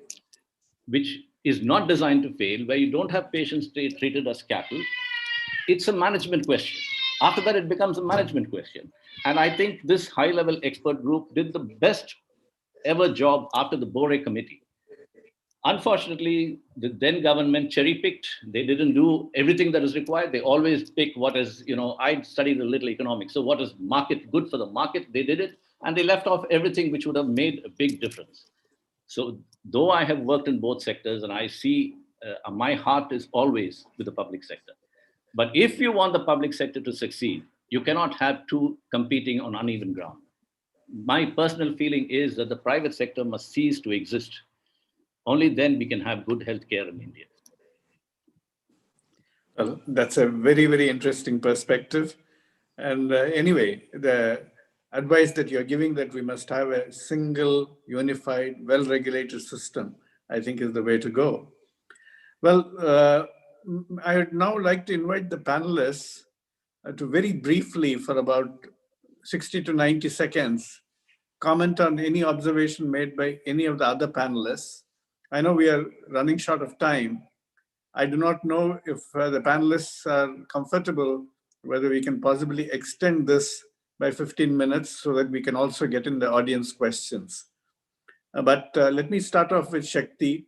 which is not designed to fail, where you don't have patients treated as cattle, it's a management question. After that, it becomes a management question. And I think this high-level expert group did the best ever job after the Bore committee. Unfortunately, the then government cherry-picked. They didn't do everything that is required. They always pick what is, I studied a little economics. So what is market good for the market? They did it. And they left off everything which would have made a big difference. So though I have worked in both sectors and I see my heart is always with the public sector. But if you want the public sector to succeed, you cannot have two competing on uneven ground. My personal feeling is that the private sector must cease to exist. Only then we can have good healthcare in India. Well, that's a very, very interesting perspective. And anyway, the advice that you're giving that we must have a single, unified, well-regulated system, I think is the way to go. Well, I would now like to invite the panelists to very briefly, for about 60 to 90 seconds, comment on any observation made by any of the other panelists. I know we are running short of time. I do not know if the panelists are comfortable, whether we can possibly extend this by 15 minutes so that we can also get in the audience questions. But let me start off with Shakti.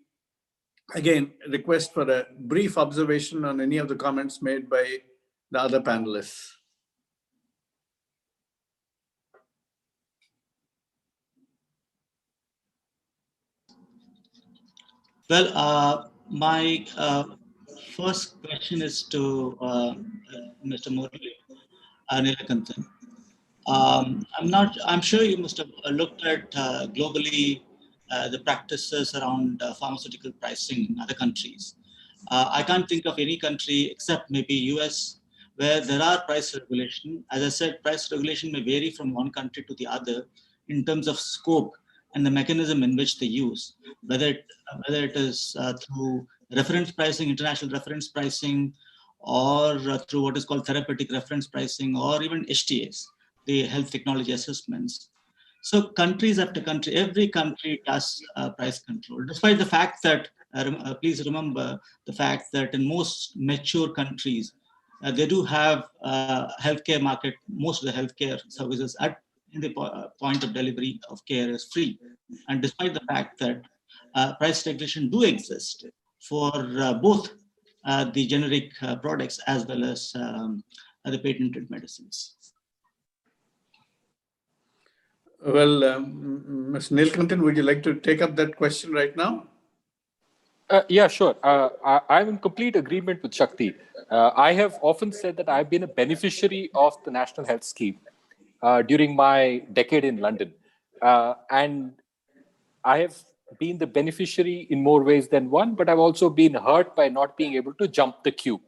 Again, request for a brief observation on any of the comments made by the other panelists. Well, my first question is to Mr. Murali Nilakanthan. I'm sure you must have looked at globally the practices around pharmaceutical pricing in other countries. I can't think of any country except maybe US where there are price regulation. As I said, price regulation may vary from one country to the other in terms of scope and the mechanism in which they use, whether it is through reference pricing, international reference pricing, or through what is called therapeutic reference pricing, or even HTAs, the health technology assessments. So countries after country, every country does price control, despite the fact that, please remember the fact that in most mature countries, they do have healthcare market, most of the healthcare services in the point of delivery of care is free. And despite the fact that price regulation do exist for both the generic products as well as the patented medicines. Well, Ms. Nilakanthan, would you like to take up that question right now? Yeah, sure. I'm in complete agreement with Shakti. I have often said that I've been a beneficiary of the National Health Scheme during my decade in London. And I have been the beneficiary in more ways than one, but I've also been hurt by not being able to jump the queue.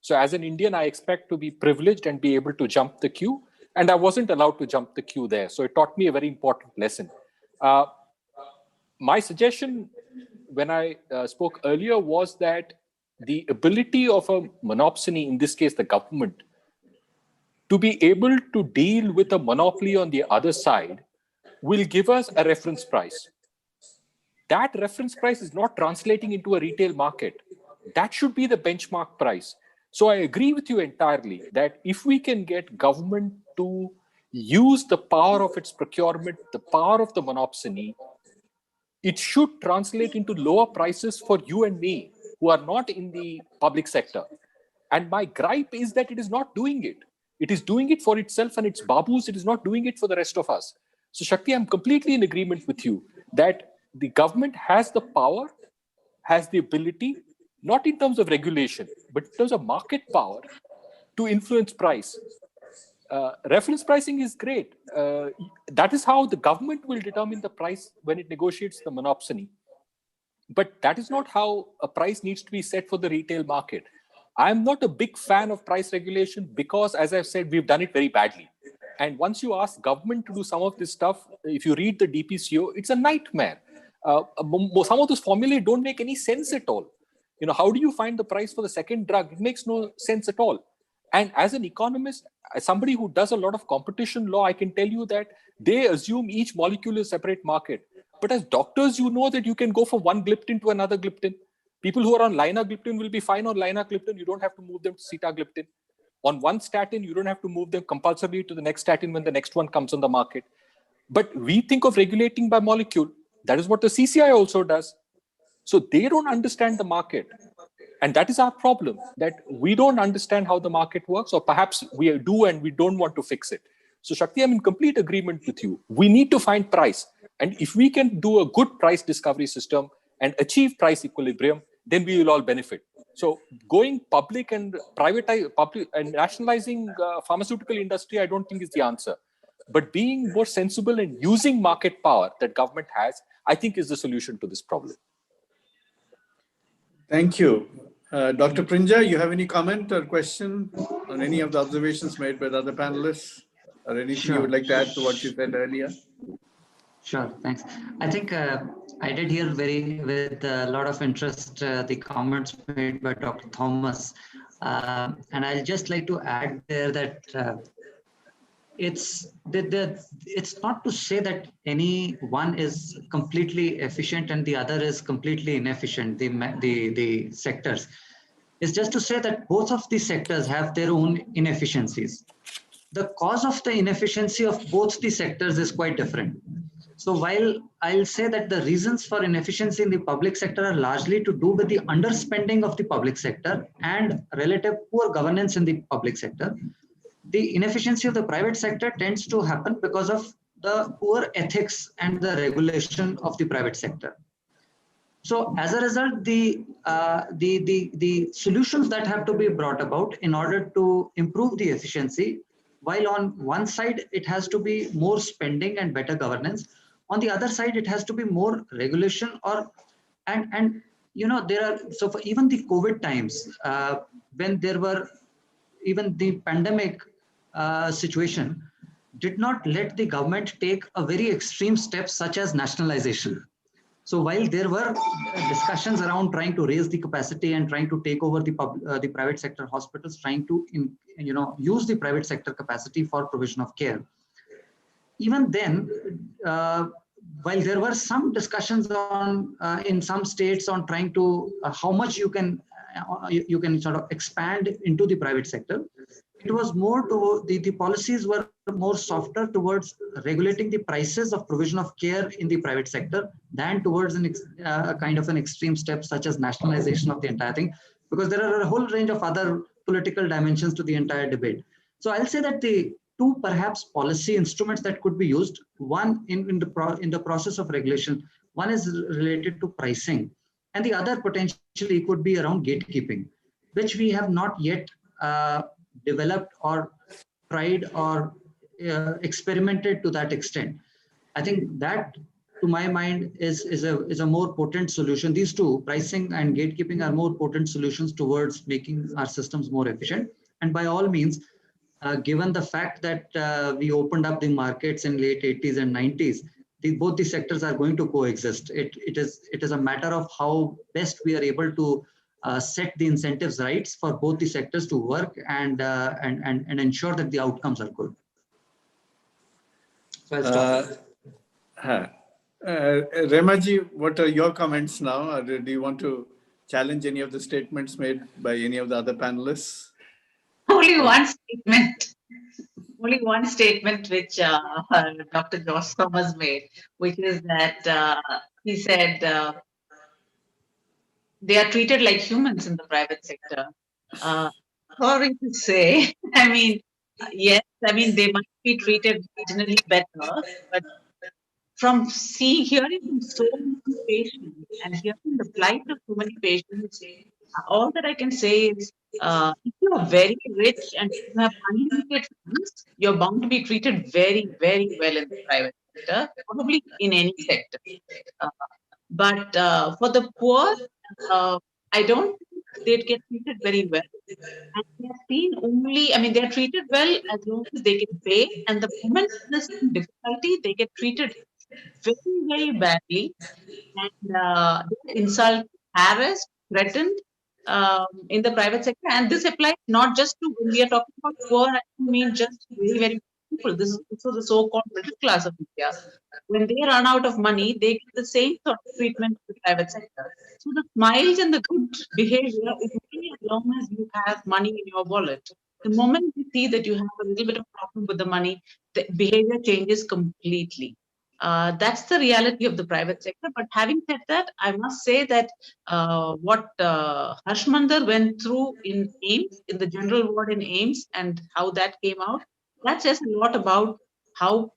So as an Indian, I expect to be privileged and be able to jump the queue. And I wasn't allowed to jump the queue there. So it taught me a very important lesson. My suggestion when I spoke earlier was that the ability of a monopsony, in this case, the government, to be able to deal with a monopoly on the other side will give us a reference price. That reference price is not translating into a retail market. That should be the benchmark price. So I agree with you entirely that if we can get government to use the power of its procurement, the power of the monopsony, it should translate into lower prices for you and me who are not in the public sector. And my gripe is that it is not doing it. It is doing it for itself and its babus. It is not doing it for the rest of us. So Shakti, I'm completely in agreement with you that the government has the power, has the ability, not in terms of regulation, but in terms of market power to influence price. Reference pricing is great. That is how the government will determine the price when it negotiates the monopsony. But that is not how a price needs to be set for the retail market. I'm not a big fan of price regulation because, as I've said, we've done it very badly. And once you ask government to do some of this stuff, if you read the DPCO, it's a nightmare. Some of those formulae don't make any sense at all. How do you find the price for the second drug? It makes no sense at all. And as an economist, as somebody who does a lot of competition law, I can tell you that they assume each molecule is a separate market. But as doctors, you know that you can go from one gliptin to another gliptin. People who are on linagliptin will be fine on linagliptin. You don't have to move them to sitagliptin. On one statin, you don't have to move them compulsorily to the next statin when the next one comes on the market. But we think of regulating by molecule. That is what the CCI also does. So they don't understand the market. And that is our problem, that we don't understand how the market works, or perhaps we do and we don't want to fix it. So Shakti, I'm in complete agreement with you. We need to find price. And if we can do a good price discovery system and achieve price equilibrium, then we will all benefit. So going public and public and nationalizing pharmaceutical industry, I don't think is the answer. But being more sensible and using market power that government has, I think is the solution to this problem. Thank you. Dr. Prinja, you have any comment or question on any of the observations made by the other panelists, or anything you would like to add to what you said earlier? Sure, thanks. I think I did hear with a lot of interest the comments made by Dr. Thomas. And I'll just like to add there that it's not to say that any one is completely efficient and the other is completely inefficient, the sectors. It's just to say that both of these sectors have their own inefficiencies. The cause of the inefficiency of both the sectors is quite different. So while I'll say that the reasons for inefficiency in the public sector are largely to do with the underspending of the public sector and relative poor governance in the public sector, the inefficiency of the private sector tends to happen because of the poor ethics and the regulation of the private sector. So as a result, the solutions that have to be brought about in order to improve the efficiency, while on one side it has to be more spending and better governance, on the other side it has to be more regulation and there are, so for even the COVID times, when there were even the pandemic situation, did not let the government take a very extreme step such as nationalization. So while there were discussions around trying to raise the capacity and trying to take over the private sector hospitals, trying to use the private sector capacity for provision of care, even then, while there were some discussions on in some states on trying to how much you can sort of expand into the private sector, it was more to the policies were more softer towards regulating the prices of provision of care in the private sector than towards a kind of an extreme step such as nationalization of the entire thing, because there are a whole range of other political dimensions to the entire debate. So I'll say that the two perhaps policy instruments that could be used, one in the process of regulation, one is related to pricing, and the other potentially could be around gatekeeping, which we have not yet developed or tried or experimented to that extent. I think that, to my mind, is a more potent solution. These two, pricing and gatekeeping, are more potent solutions towards making our systems more efficient. And by all means, given the fact that we opened up the markets in late 80s and 90s, both the sectors are going to coexist. It is a matter of how best we are able to set the incentives rights for both the sectors to work and ensure that the outcomes are good. So I'll stop. Remaji, what are your comments now? Or do you want to challenge any of the statements made by any of the other panelists? Only one statement. Only one statement which Dr. Josh Thomas made, which is that he said they are treated like humans in the private sector. Sorry to say, I mean, yes, I mean, they might be treated marginally better, but from hearing from so many patients and hearing the plight of so many patients, all that I can say is, if you are very rich and you have unlimited funds, you're bound to be treated very, very well in the private sector, probably in any sector. But for the poor, I don't think they'd get treated very well. And we have seen only, I mean, they're treated well as long as they can pay. And the moment there's some difficulty, they get treated very, very badly. And they're insulted, harassed, threatened in the private sector. And this applies not just to, when we are talking about poor, I don't mean just very, very poor people. This is also the so-called middle class of India. When they run out of money, they get the same sort of treatment in the private sector. So the smiles and the good behavior is only as long as you have money in your wallet. The moment you see that you have a little bit of problem with the money, the behavior changes completely. That's the reality of the private sector. But having said that, I must say that what Harshmander went through in AIMS, in the general ward in AIMS, and how that came out, that says a lot about how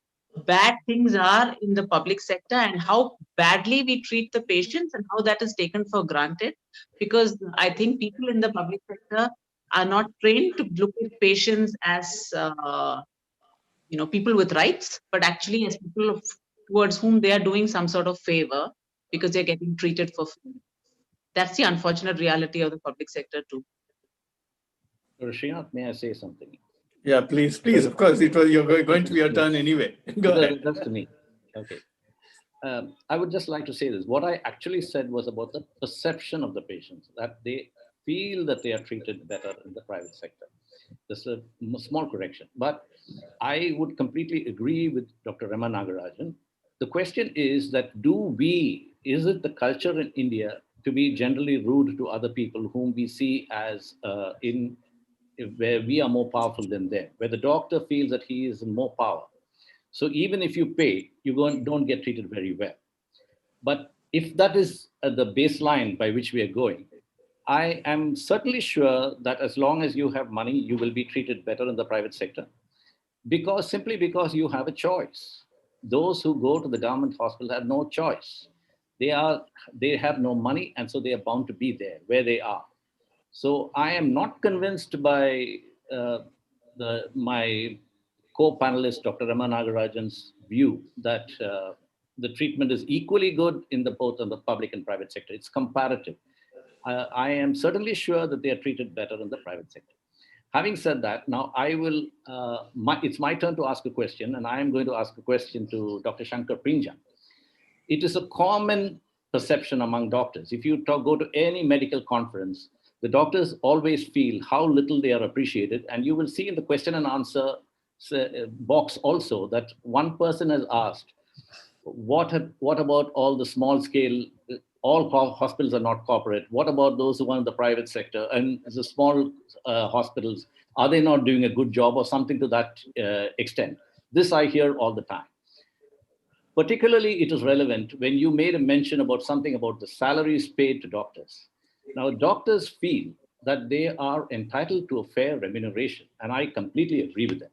bad things are in the public sector and how badly we treat the patients and how that is taken for granted. Because I think people in the public sector are not trained to look at patients as people with rights, but actually as people towards whom they are doing some sort of favor because they're getting treated for free. That's the unfortunate reality of the public sector too. Srinath, may I say something? Yeah, please. Of course, you're going to be your turn anyway. Go ahead. That's to me. Okay. I would just like to say this. What I actually said was about the perception of the patients, that they feel that they are treated better in the private sector. This is a small correction. But I would completely agree with Dr. Rama Nagarajan. The question is that is it the culture in India to be generally rude to other people whom we see as where we are more powerful than them, where the doctor feels that he is in more power. So even if you pay, you don't get treated very well. But if that is the baseline by which we are going, I am certainly sure that as long as you have money, you will be treated better in the private sector, simply because you have a choice. Those who go to the government hospital have no choice. They have no money, and so they are bound to be there where they are. So I am not convinced by my co-panelist, Dr. Rama Nagarajan's view that the treatment is equally good in both in the public and private sector. It's comparative. I am certainly sure that they are treated better in the private sector. Having said that, now it's my turn to ask a question, and I am going to ask a question to Dr. Shankar Prinja. It is a common perception among doctors. If you go to any medical conference, the doctors always feel how little they are appreciated. And you will see in the question and answer box also that one person has asked, what about all the small scale, all hospitals are not corporate. What about those who are in the private sector and the small hospitals? Are they not doing a good job or something to that extent? This I hear all the time. Particularly, it is relevant when you made a mention about something about the salaries paid to doctors. Now, doctors feel that they are entitled to a fair remuneration, and I completely agree with them.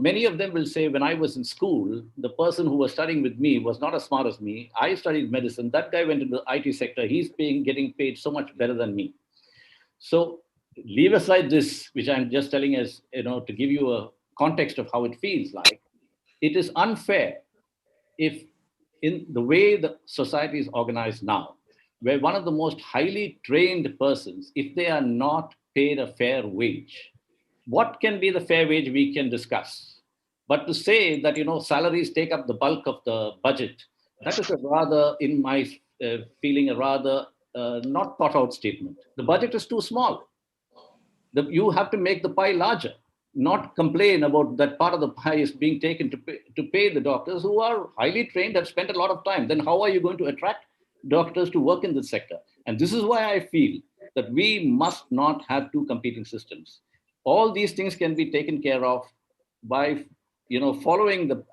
Many of them will say, when I was in school, the person who was studying with me was not as smart as me. I studied medicine. That guy went into the IT sector. He's getting paid so much better than me. So leave aside this, which I'm just telling as, to give you a context of how it feels like. It is unfair if in the way the society is organized now, where one of the most highly trained persons, if they are not paid a fair wage, what can be the fair wage we can discuss? But to say that, salaries take up the bulk of the budget, that is a rather, in my feeling, a rather not thought out statement. The budget is too small. You have to make the pie larger, not complain about that part of the pie is being taken to pay the doctors who are highly trained, have spent a lot of time. Then how are you going to attract doctors to work in this sector? And this is why I feel that we must not have two competing systems. All these things can be taken care of by, following the,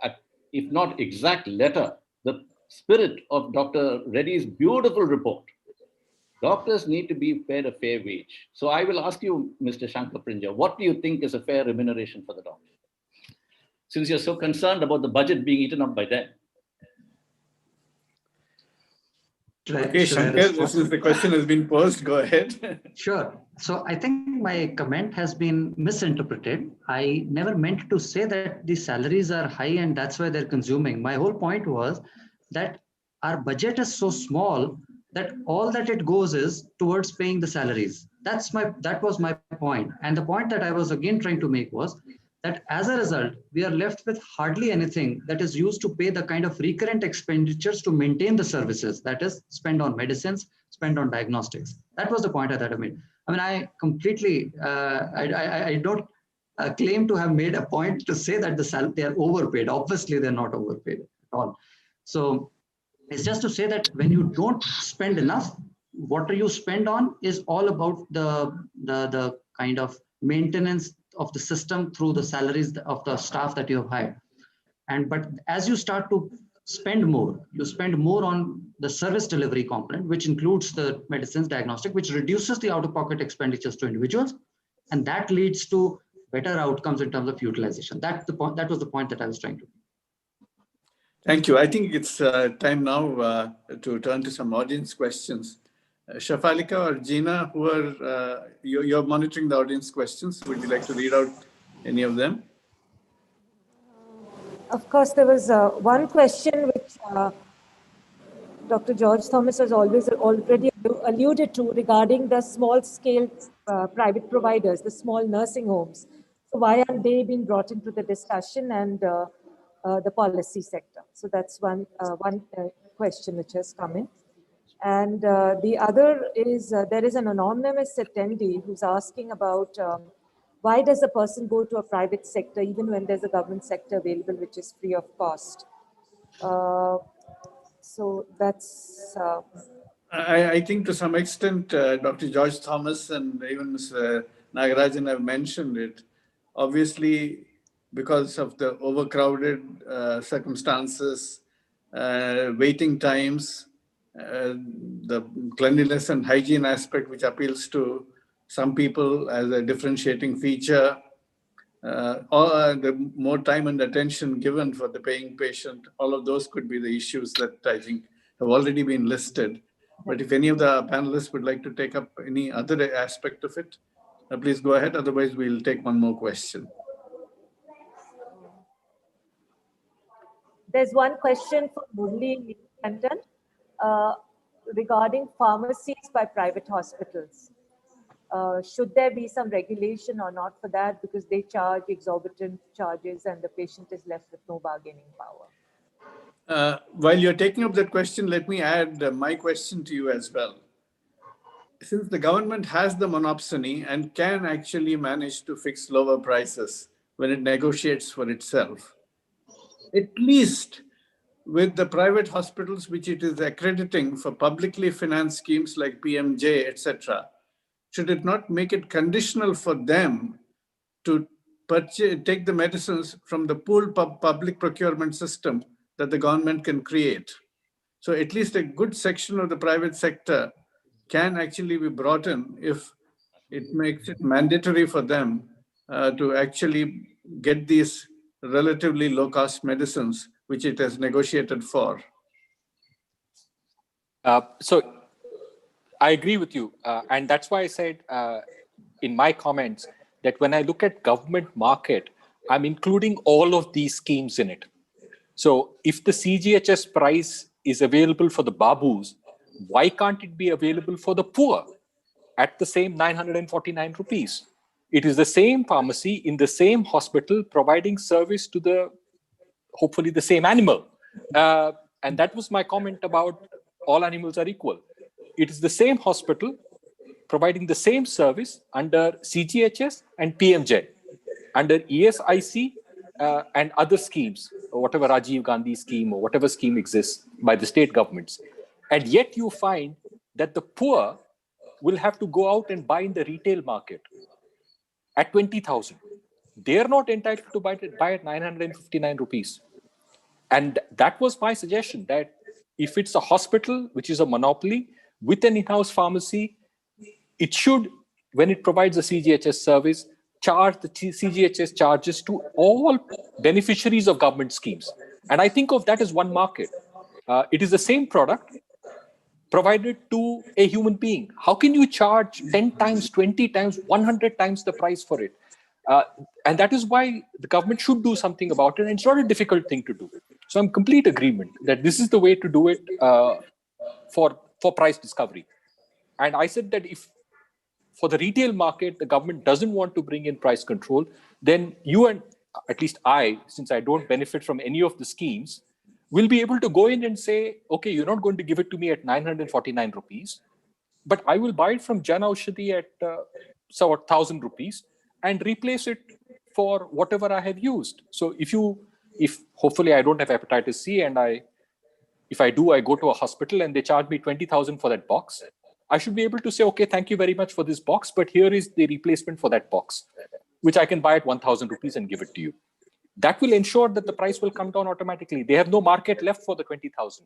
if not exact letter, the spirit of Dr. Reddy's beautiful report. Doctors need to be paid a fair wage. So I will ask you, Mr. Shankar Prinja, what do you think is a fair remuneration for the doctor? Since you're so concerned about the budget being eaten up by them. Okay, Shankar, the question has been posed. Go ahead. Sure. So I think my comment has been misinterpreted. I never meant to say that the salaries are high and that's why they're consuming. My whole point was that our budget is so small that all that it goes is towards paying the salaries. That was my point. And the point that I was again trying to make was that as a result, we are left with hardly anything that is used to pay the kind of recurrent expenditures to maintain the services, that is spend on medicines, spend on diagnostics. That was the point that I made. I mean, I completely, I don't claim to have made a point to say that they are overpaid. Obviously, they're not overpaid at all. So it's just to say that when you don't spend enough, what you spend on is all about the kind of maintenance of the system through the salaries of the staff that you have hired. But as you start to spend more, you spend more on the service delivery component, which includes the medicines, diagnostic, which reduces the out-of-pocket expenditures to individuals, and that leads to better outcomes in terms of utilization. That's the point. That was the point that I was trying to make. Thank you. I think it's time now to turn to some audience questions. Shafalika or Gina, who are you're monitoring the audience questions. Would you like to read out any of them? Of course, there was one question which Dr. George Thomas has already alluded to regarding the small-scale private providers, the small nursing homes. So why aren't they being brought into the discussion and the policy sector? So that's one question which has come in. And the other is, there is an anonymous attendee who's asking about why does a person go to a private sector even when there's a government sector available which is free of cost? So that's... I think to some extent, Dr. George Thomas and even Mr. Nagarajan have mentioned it. Obviously, because of the overcrowded circumstances, waiting times, the cleanliness and hygiene aspect, which appeals to some people as a differentiating feature, or the more time and attention given for the paying patient, all of those could be the issues that I think have already been listed. But if any of the panelists would like to take up any other aspect of it, please go ahead. Otherwise, we'll take one more question. There's one question for Murli London regarding pharmacies by private hospitals. Should there be some regulation or not for that, because they charge exorbitant charges and the patient is left with no bargaining power? While you're taking up that question, let me add my question to you as well. Since the government has the monopsony and can actually manage to fix lower prices when it negotiates for itself, at least with the private hospitals which it is accrediting for publicly financed schemes like PMJ, etc., should it not make it conditional for them to take the medicines from the pooled public procurement system that the government can create? So at least a good section of the private sector can actually be brought in if it makes it mandatory for them to actually get these relatively low-cost medicines which it has negotiated for. So I agree with you. And that's why I said in my comments that when I look at government market, I'm including all of these schemes in it. So if the CGHS price is available for the Babus, why can't it be available for the poor at the same 949 rupees? It is the same pharmacy in the same hospital providing service to the, hopefully the same animal. And that was my comment about all animals are equal. It is the same hospital providing the same service under CGHS and PMJ, under ESIC and other schemes, whatever Rajiv Gandhi scheme or whatever scheme exists by the state governments. And yet you find that the poor will have to go out and buy in the retail market at 20,000. They are not entitled to buy at 959 rupees. And that was my suggestion, that if it's a hospital, which is a monopoly, with an in-house pharmacy, it should, when it provides a CGHS service, charge the CGHS charges to all beneficiaries of government schemes. And I think of that as one market. It is the same product provided to a human being. How can you charge 10 times, 20 times, 100 times the price for it? And that is why the government should do something about it. And it's not a difficult thing to do. So I'm complete agreement that this is the way to do it for for price discovery. And I said that if for the retail market, the government doesn't want to bring in price control, then you and at least I, since I don't benefit from any of the schemes, will be able to go in and say, okay, you're not going to give it to me at 949 rupees, but I will buy it from Jan Aushadhi at 1,000 rupees and replace it for whatever I have used. So if hopefully I don't have hepatitis C and if I do, I go to a hospital and they charge me 20,000 for that box, I should be able to say, okay, thank you very much for this box, but here is the replacement for that box, which I can buy at 1,000 rupees and give it to you. That will ensure that the price will come down automatically. They have no market left for the 20,000.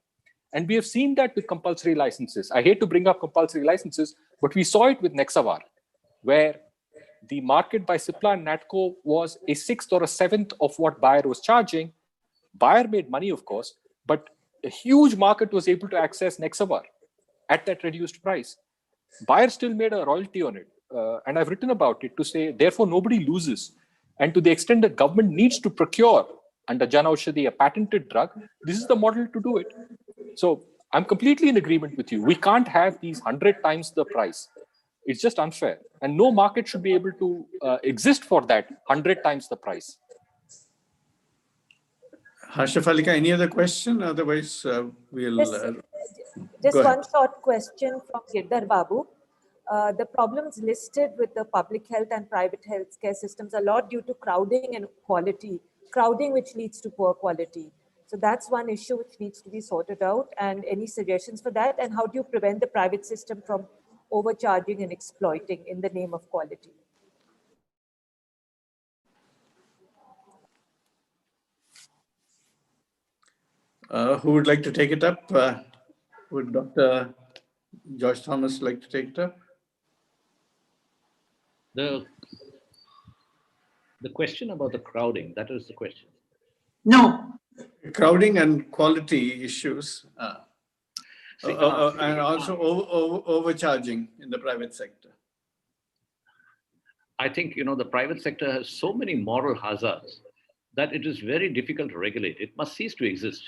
And we have seen that with compulsory licenses. I hate to bring up compulsory licenses, but we saw it with Nexavar, where the market by Cipla and Natco was a sixth or a seventh of what Bayer was charging. Bayer made money, of course, but a huge market was able to access Nexavar at that reduced price. Bayer still made a royalty on it. And I've written about it to say, therefore, nobody loses. And to the extent that government needs to procure under Jan Aushadhi a patented drug, this is the model to do it. So I'm completely in agreement with you. We can't have these 100 times the price. It's just unfair. And no market should be able to exist for that 100 times the price. Harshaf Alika, any other question? Otherwise, we'll... Just one short question from Girdhar Babu. The problems listed with the public health and private healthcare systems are a lot due to crowding and quality. Crowding which leads to poor quality. So that's one issue which needs to be sorted out. And any suggestions for that? And how do you prevent the private system from overcharging and exploiting in the name of quality? Who would like to take it up? Would Dr. Joyce Thomas like to take it up? The question about the crowding, that is the question. No. Crowding and quality issues, and also overcharging in the private sector. I think, the private sector has so many moral hazards that it is very difficult to regulate. It must cease to exist.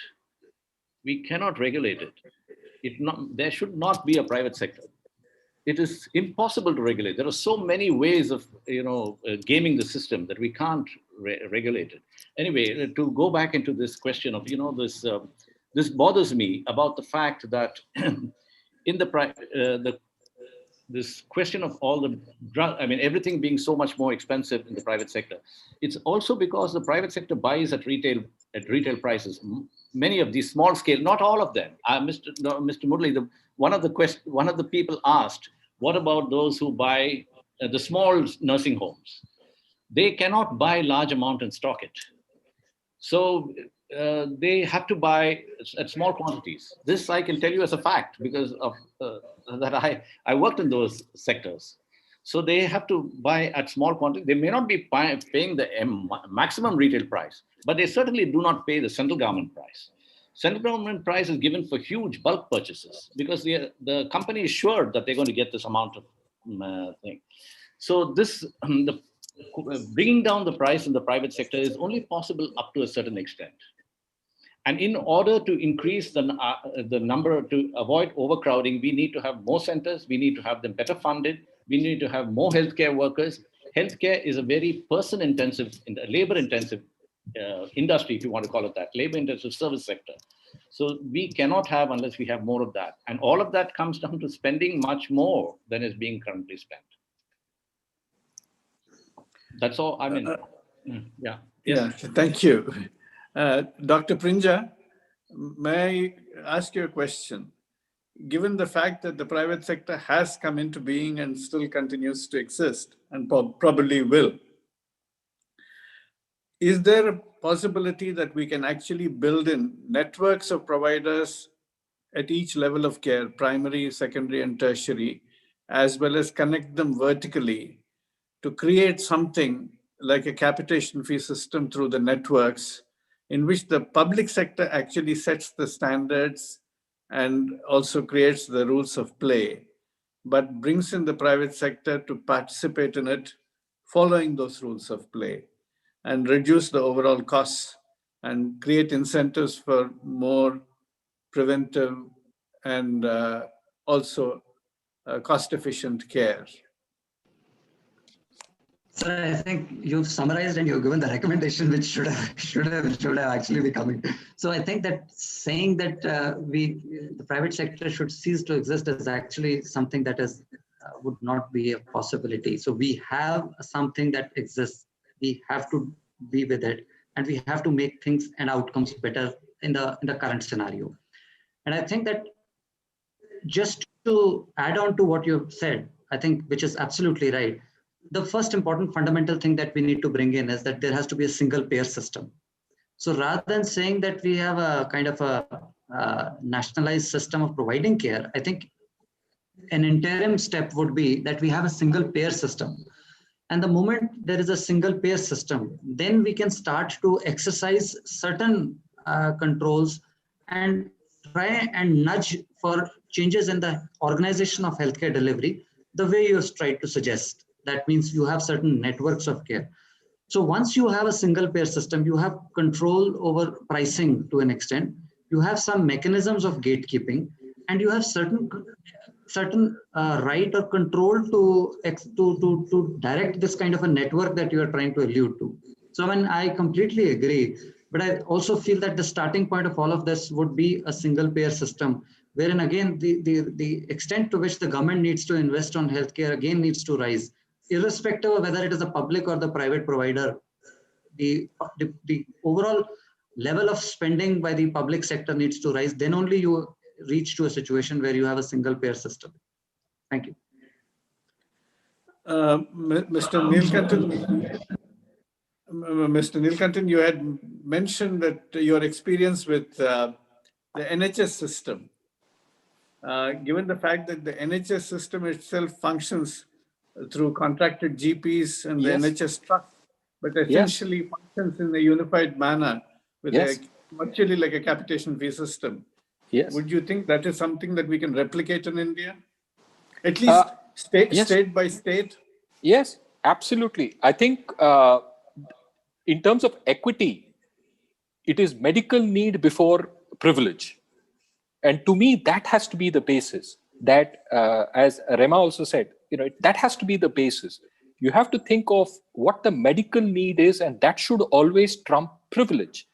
We cannot regulate it. There should not be a private sector. It is impossible to regulate. There are so many ways of, gaming the system that we can't regulate it. Anyway, to go back into this question of, this bothers me about the fact that in this question of all the drug, everything being so much more expensive in the private sector. It's also because the private sector buys at retail prices. Many of these small scale, not all of them. Mr. Murli, one of the people asked, what about those who buy the small nursing homes? They cannot buy large amount and stock it. So they have to buy at small quantities. This I can tell you as a fact because of that I worked in those sectors. So they have to buy at small quantities. They may not be paying the maximum retail price, but they certainly do not pay the central government price. Central government price is given for huge bulk purchases because the company is sure that they're going to get this amount of thing. So this, bringing down the price in the private sector is only possible up to a certain extent. And in order to increase the number, to avoid overcrowding, we need to have more centers, we need to have them better funded, we need to have more healthcare workers. Healthcare is a very person-intensive, labor-intensive industry, if you want to call it that, labor-intensive service sector. So we cannot have unless we have more of that. And all of that comes down to spending much more than is being currently spent. That's all. Yeah. Yes. Yeah, thank you. Dr. Prinja, may I ask you a question? Given the fact that the private sector has come into being and still continues to exist and probably will, is there a possibility that we can actually build in networks of providers at each level of care, primary, secondary, and tertiary, as well as connect them vertically to create something like a capitation fee system through the networks in which the public sector actually sets the standards and also creates the rules of play, but brings in the private sector to participate in it following those rules of play and reduce the overall costs and create incentives for more preventive and also cost-efficient care? So I think you've summarized and you've given the recommendation which should have actually be coming. So I think that saying that the private sector should cease to exist is actually something that is would not be a possibility. So we have something that exists. We have to be with it, and we have to make things and outcomes better in the current scenario. And I think that just to add on to what you've said, I think which is absolutely right. The first important fundamental thing that we need to bring in is that there has to be a single payer system. So rather than saying that we have a kind of a nationalized system of providing care, I think an interim step would be that we have a single payer system. And the moment there is a single payer system, then we can start to exercise certain controls and try and nudge for changes in the organization of healthcare delivery, the way you tried to suggest. That means you have certain networks of care. So once you have a single payer system, you have control over pricing to an extent, you have some mechanisms of gatekeeping, and you have certain right or control to direct this kind of a network that you are trying to allude to. So I mean, I completely agree, but I also feel that the starting point of all of this would be a single payer system, wherein again, the extent to which the government needs to invest on healthcare again needs to rise, irrespective of whether it is a public or the private provider. The overall level of spending by the public sector needs to rise. Then only you reach to a situation where you have a single payer system. Thank you. Mr. Neelkantan, you had mentioned that your experience with the NHS system, given the fact that the NHS system itself functions through contracted GPs and the NHS trust, but essentially functions in a unified manner with virtually like a capitation fee system. Would you think that is something that we can replicate in India? At least state by state? Yes, absolutely. I think in terms of equity, it is medical need before privilege. And to me, that has to be the basis. That, as Rema also said, that has to be the basis. You have to think of what the medical need is, and that should always trump privilege.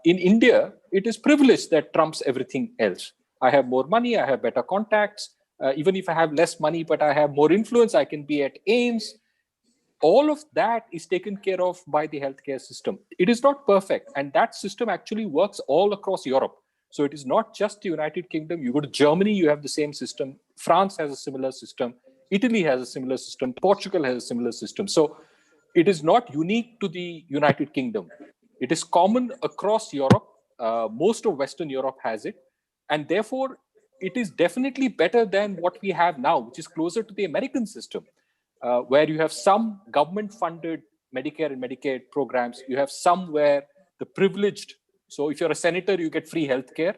In India, it is privilege that trumps everything else. I have more money, I have better contacts. Even if I have less money, but I have more influence, I can be at AIMS. All of that is taken care of by the healthcare system. It is not perfect, and that system actually works all across Europe. So it is not just the United Kingdom. You go to Germany, you have the same system. France has a similar system. Italy has a similar system. Portugal has a similar system. So it is not unique to the United Kingdom. It is common across Europe. Most of Western Europe has it. And therefore, it is definitely better than what we have now, which is closer to the American system, where you have some government-funded Medicare and Medicaid programs. You have some where the privileged, so if you're a senator, you get free healthcare,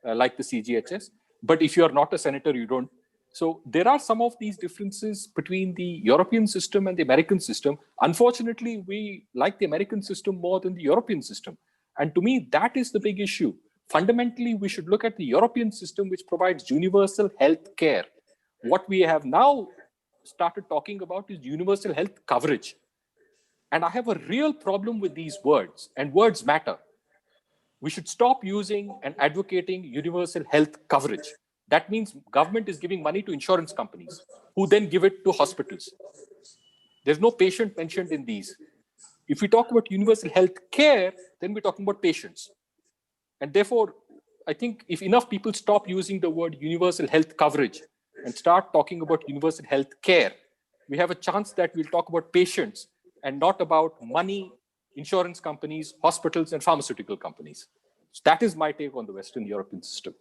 like the CGHS. But if you're not a senator, you don't. So there are some of these differences between the European system and the American system. Unfortunately, we like the American system more than the European system. And to me, that is the big issue. Fundamentally, we should look at the European system, which provides universal health care. What we have now started talking about is universal health coverage. And I have a real problem with these words, and words matter. We should stop using and advocating universal health coverage. That means government is giving money to insurance companies, who then give it to hospitals. There's no patient mentioned in these. If we talk about universal health care, then we're talking about patients. And therefore, I think if enough people stop using the word universal health coverage and start talking about universal health care, we have a chance that we'll talk about patients and not about money, insurance companies, hospitals, and pharmaceutical companies. So that is my take on the Western European system.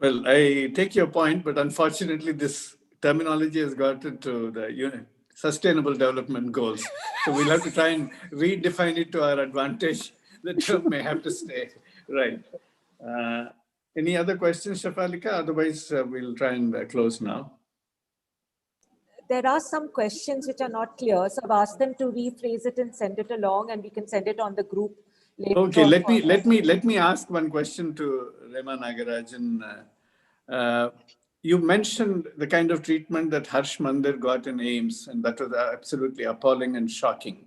Well, I take your point, but unfortunately, this terminology has got into the Sustainable Development Goals. So we'll have to try and redefine it to our advantage. The term may have to stay. Right. Any other questions, Shafalika? Otherwise, we'll try and close now. There are some questions which are not clear, so I've asked them to rephrase it and send it along, and we can send it on the group later. Okay, let me ask one question to Rema Nagarajan. You mentioned the kind of treatment that Harsh Mandir got in AIMS, and that was absolutely appalling and shocking.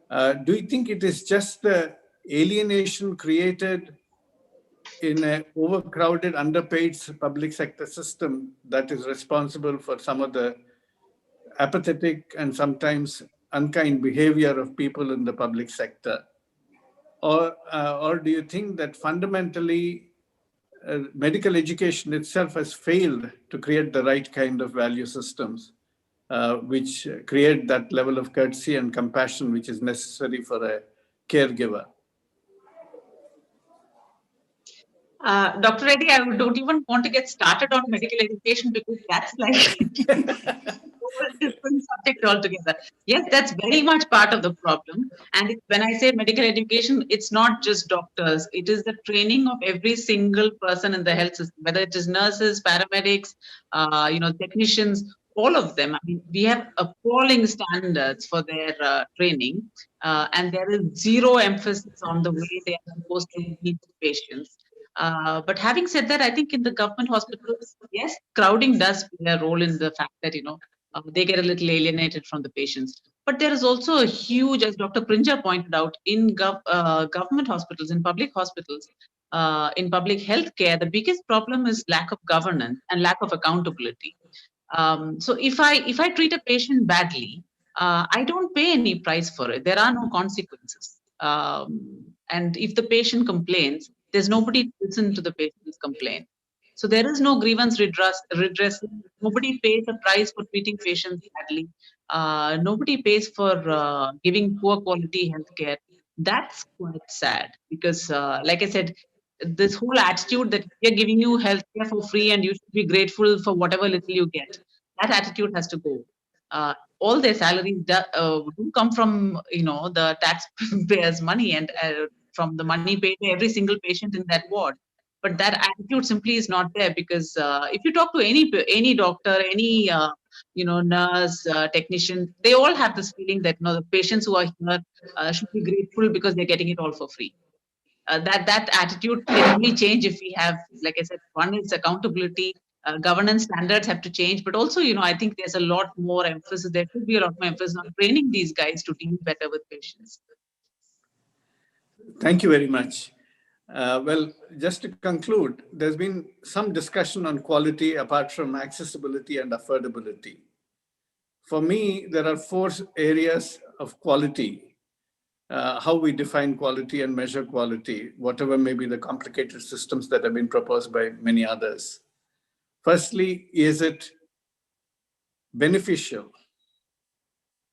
Do you think it is just the alienation created in an overcrowded, underpaid public sector system that is responsible for some of the apathetic and sometimes unkind behavior of people in the public sector? Or do you think that fundamentally medical education itself has failed to create the right kind of value systems which create that level of courtesy and compassion which is necessary for a caregiver? Dr. Reddy, I don't even want to get started on medical education because that's like a whole different subject altogether. Yes, that's very much part of the problem. And when I say medical education, it's not just doctors. It is the training of every single person in the health system, whether it is nurses, paramedics, technicians, all of them. I mean, we have appalling standards for their training, and there is zero emphasis on the way they are supposed to meet patients. But having said that, I think in the government hospitals, yes, crowding does play a role in the fact that, they get a little alienated from the patients. But there is also a huge, as Dr. Prinja pointed out, in government hospitals, in public hospitals, in public healthcare, the biggest problem is lack of governance and lack of accountability. So if I treat a patient badly, I don't pay any price for it. There are no consequences. And if the patient complains, there's nobody to listen to the patient's complaint. So there is no grievance redress. Nobody pays a price for treating patients badly. Nobody pays for giving poor quality healthcare. That's quite sad because, like I said, this whole attitude that we are giving you healthcare for free and you should be grateful for whatever little you get, that attitude has to go. All their salaries do come from the taxpayers' money and from the money paid to every single patient in that ward. But that attitude simply is not there because if you talk to any doctor, any nurse, technician, they all have this feeling that the patients who are here should be grateful because they're getting it all for free. That attitude can only change if we have, like I said, one is accountability. Governance standards have to change, but also, I think there's a lot more emphasis. There should be a lot more emphasis on training these guys to deal better with patients. Thank you very much. Well, just to conclude, there's been some discussion on quality apart from accessibility and affordability. For me, there are 4 areas of quality, how we define quality and measure quality, whatever may be the complicated systems that have been proposed by many others. Firstly, is it beneficial?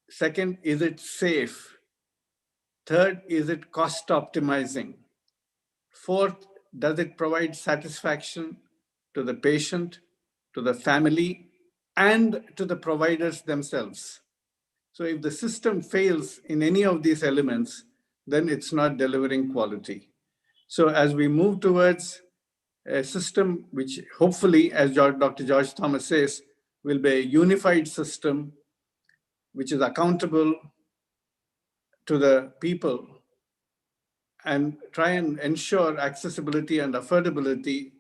Second, is it safe? Third, is it cost optimizing? Fourth, does it provide satisfaction to the patient, to the family, and to the providers themselves? So if the system fails in any of these elements, then it's not delivering quality. So as we move towards a system which hopefully, as Dr. George Thomas says, will be a unified system which is accountable to the people and try and ensure accessibility and affordability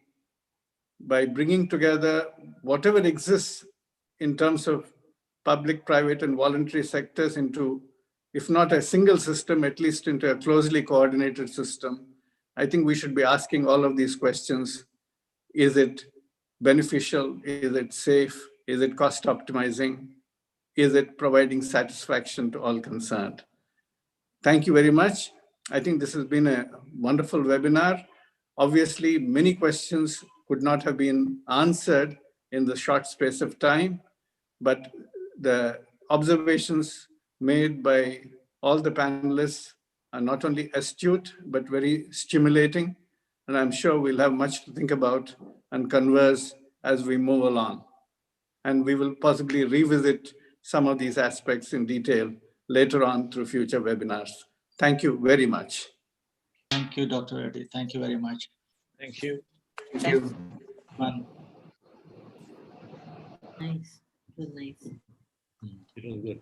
by bringing together whatever exists in terms of public, private, and voluntary sectors into, if not a single system, at least into a closely coordinated system. I think we should be asking all of these questions. Is it beneficial? Is it safe? Is it cost optimizing? Is it providing satisfaction to all concerned? Thank you very much. I think this has been a wonderful webinar. Obviously, many questions could not have been answered in the short space of time, but the observations made by all the panelists are not only astute, but very stimulating. And I'm sure we'll have much to think about and converse as we move along. And we will possibly revisit some of these aspects in detail later on through future webinars. Thank you very much. Thank you, Dr. Reddy. Thank you very much. Thank you. Thank you. Nice. It was nice. It was good.